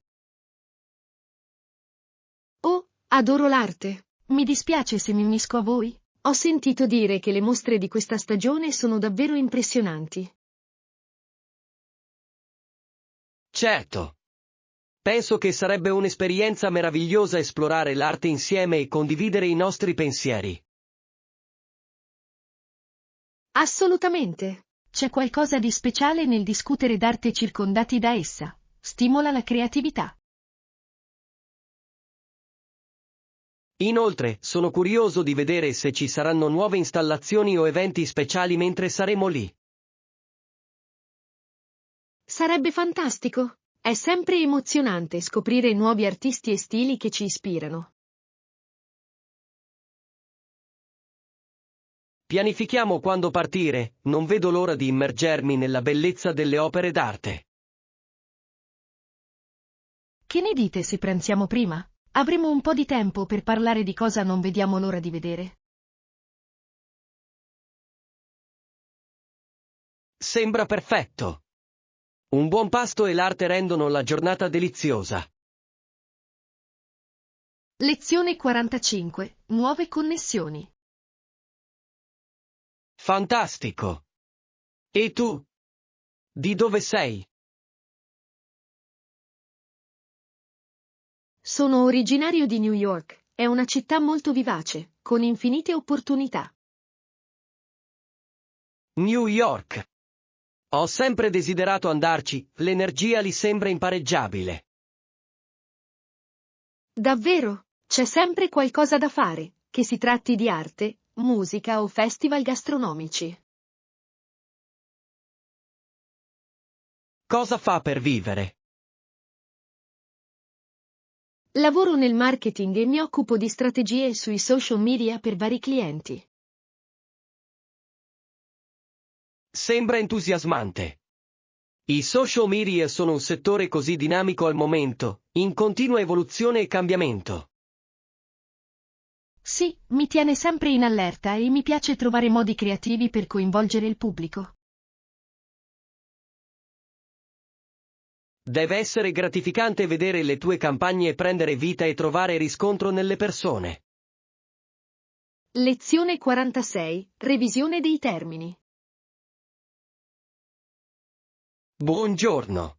Oh, adoro l'arte. Mi dispiace se mi unisco a voi. Ho sentito dire che le mostre di questa stagione sono davvero impressionanti. Certo. Penso che sarebbe un'esperienza meravigliosa esplorare l'arte insieme e condividere i nostri pensieri. Assolutamente. C'è qualcosa di speciale nel discutere d'arte circondati da essa. Stimola la creatività. Inoltre, sono curioso di vedere se ci saranno nuove installazioni o eventi speciali mentre saremo lì. Sarebbe fantastico. È sempre emozionante scoprire nuovi artisti e stili che ci ispirano. Pianifichiamo quando partire, non vedo l'ora di immergermi nella bellezza delle opere d'arte. Che ne dite se pranziamo prima? Avremo un po' di tempo per parlare di cosa non vediamo l'ora di vedere. Sembra perfetto. Un buon pasto e l'arte rendono la giornata deliziosa. Lezione 45. Nuove connessioni. Fantastico. E tu? Di dove sei? Sono originario di New York. È una città molto vivace, con infinite opportunità. New York. Ho sempre desiderato andarci, l'energia lì sembra impareggiabile. Davvero? C'è sempre qualcosa da fare, che si tratti di arte, musica o festival gastronomici. Cosa fa per vivere? Lavoro nel marketing e mi occupo di strategie sui social media per vari clienti. Sembra entusiasmante. I social media sono un settore così dinamico al momento, in continua evoluzione e cambiamento. Sì, mi tiene sempre in allerta e mi piace trovare modi creativi per coinvolgere il pubblico. Deve essere gratificante vedere le tue campagne prendere vita e trovare riscontro nelle persone. Lezione 46. Revisione dei termini. Buongiorno.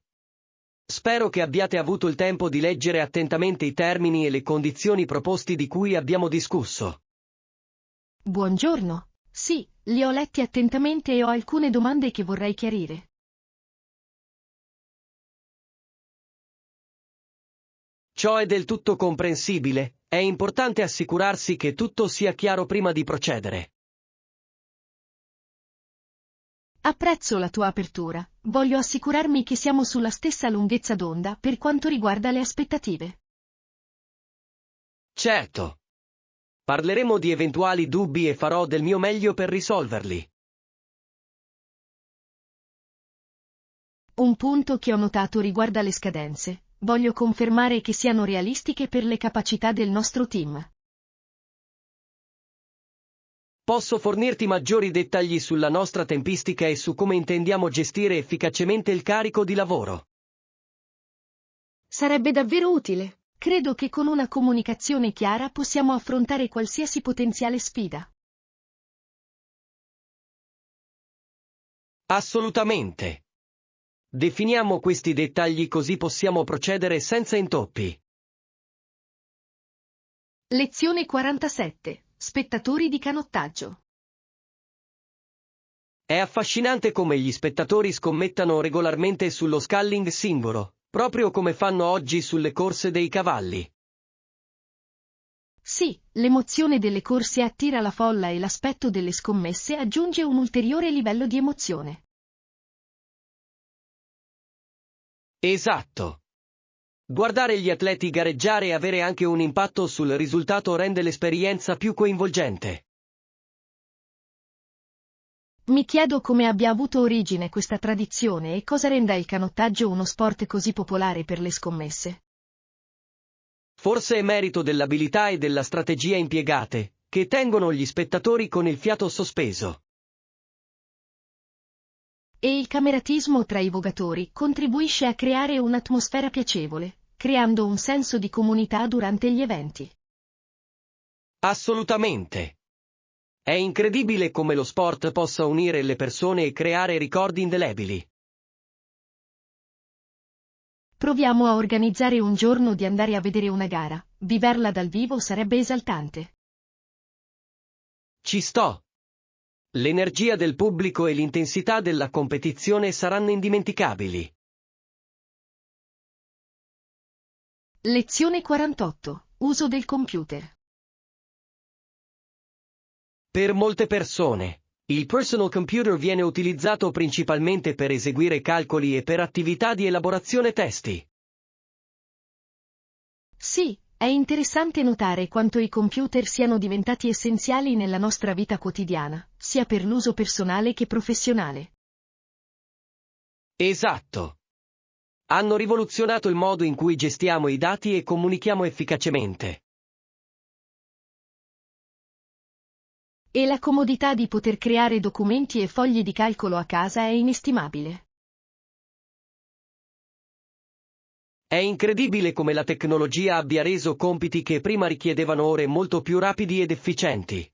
Spero che abbiate avuto il tempo di leggere attentamente i termini e le condizioni proposti di cui abbiamo discusso. Buongiorno. Sì, li ho letti attentamente e ho alcune domande che vorrei chiarire. Ciò è del tutto comprensibile, è importante assicurarsi che tutto sia chiaro prima di procedere. Apprezzo la tua apertura, voglio assicurarmi che siamo sulla stessa lunghezza d'onda per quanto riguarda le aspettative. Certo. Parleremo di eventuali dubbi e farò del mio meglio per risolverli. Un punto che ho notato riguarda le scadenze. Voglio confermare che siano realistiche per le capacità del nostro team. Posso fornirti maggiori dettagli sulla nostra tempistica e su come intendiamo gestire efficacemente il carico di lavoro. Sarebbe davvero utile. Credo che con una comunicazione chiara possiamo affrontare qualsiasi potenziale sfida. Assolutamente. Definiamo questi dettagli così possiamo procedere senza intoppi. Lezione 47. Spettatori di canottaggio. È affascinante come gli spettatori scommettano regolarmente sullo sculling singolo, proprio come fanno oggi sulle corse dei cavalli. Sì, l'emozione delle corse attira la folla e l'aspetto delle scommesse aggiunge un ulteriore livello di emozione. Esatto. Guardare gli atleti gareggiare e avere anche un impatto sul risultato rende l'esperienza più coinvolgente. Mi chiedo come abbia avuto origine questa tradizione e cosa renda il canottaggio uno sport così popolare per le scommesse. Forse è merito dell'abilità e della strategia impiegate, che tengono gli spettatori con il fiato sospeso. E il cameratismo tra i vogatori contribuisce a creare un'atmosfera piacevole, creando un senso di comunità durante gli eventi. Assolutamente. È incredibile come lo sport possa unire le persone e creare ricordi indelebili. Proviamo a organizzare un giorno di andare a vedere una gara, viverla dal vivo sarebbe esaltante. Ci sto. L'energia del pubblico e l'intensità della competizione saranno indimenticabili. Lezione 48. Uso del computer. Per molte persone, il personal computer viene utilizzato principalmente per eseguire calcoli e per attività di elaborazione testi. Sì, è interessante notare quanto i computer siano diventati essenziali nella nostra vita quotidiana, sia per l'uso personale che professionale. Esatto. Hanno rivoluzionato il modo in cui gestiamo i dati e comunichiamo efficacemente. E la comodità di poter creare documenti e fogli di calcolo a casa è inestimabile. È incredibile come la tecnologia abbia reso compiti che prima richiedevano ore molto più rapidi ed efficienti.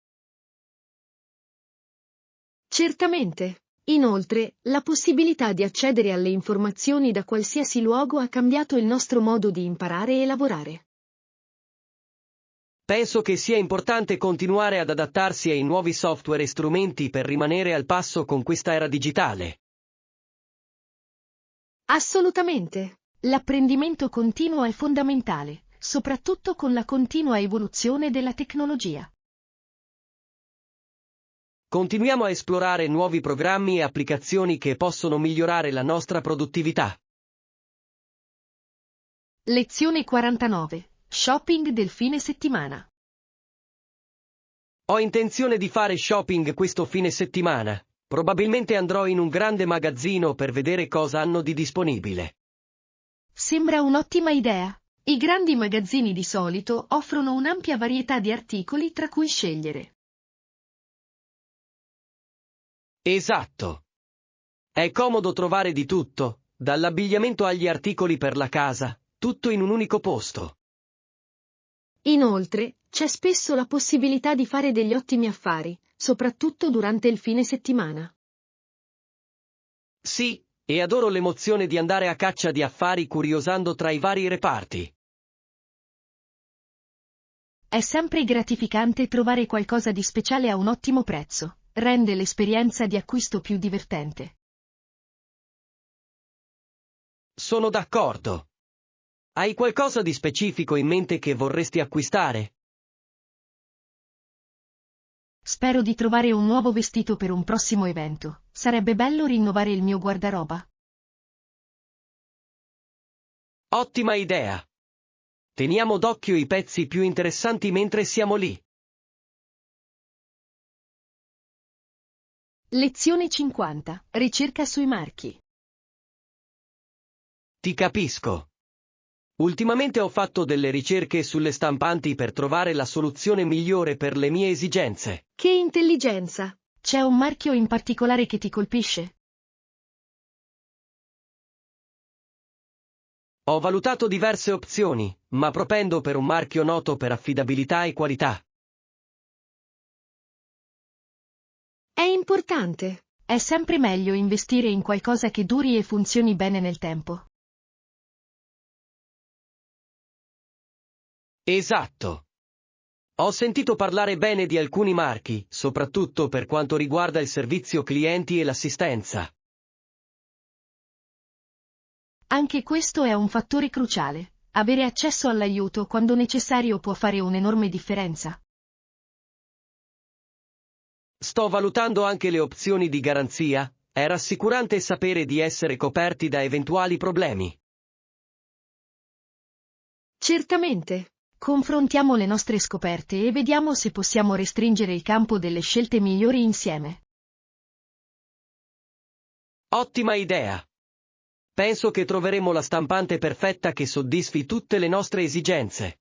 Certamente. Inoltre, la possibilità di accedere alle informazioni da qualsiasi luogo ha cambiato il nostro modo di imparare e lavorare. Penso che sia importante continuare ad adattarsi ai nuovi software e strumenti per rimanere al passo con questa era digitale. Assolutamente. L'apprendimento continuo è fondamentale, soprattutto con la continua evoluzione della tecnologia. Continuiamo a esplorare nuovi programmi e applicazioni che possono migliorare la nostra produttività. Lezione 49. Shopping del fine settimana. Ho intenzione di fare shopping questo fine settimana. Probabilmente andrò in un grande magazzino per vedere cosa hanno di disponibile. Sembra un'ottima idea. I grandi magazzini di solito offrono un'ampia varietà di articoli tra cui scegliere. Esatto. È comodo trovare di tutto, dall'abbigliamento agli articoli per la casa, tutto in un unico posto. Inoltre, c'è spesso la possibilità di fare degli ottimi affari, soprattutto durante il fine settimana. Sì, e adoro l'emozione di andare a caccia di affari curiosando tra i vari reparti. È sempre gratificante trovare qualcosa di speciale a un ottimo prezzo, rende l'esperienza di acquisto più divertente. Sono d'accordo. Hai qualcosa di specifico in mente che vorresti acquistare? Spero di trovare un nuovo vestito per un prossimo evento. Sarebbe bello rinnovare il mio guardaroba. Ottima idea. Teniamo d'occhio i pezzi più interessanti mentre siamo lì. Lezione 50. Ricerca sui marchi. Ti capisco. Ultimamente ho fatto delle ricerche sulle stampanti per trovare la soluzione migliore per le mie esigenze. Che intelligenza! C'è un marchio in particolare che ti colpisce? Ho valutato diverse opzioni, ma propendo per un marchio noto per affidabilità e qualità. È importante. È sempre meglio investire in qualcosa che duri e funzioni bene nel tempo. Esatto. Ho sentito parlare bene di alcuni marchi, soprattutto per quanto riguarda il servizio clienti e l'assistenza. Anche questo è un fattore cruciale. Avere accesso all'aiuto quando necessario può fare un'enorme differenza. Sto valutando anche le opzioni di garanzia. È rassicurante sapere di essere coperti da eventuali problemi. Certamente. Confrontiamo le nostre scoperte e vediamo se possiamo restringere il campo delle scelte migliori insieme. Ottima idea. Penso che troveremo la stampante perfetta che soddisfi tutte le nostre esigenze.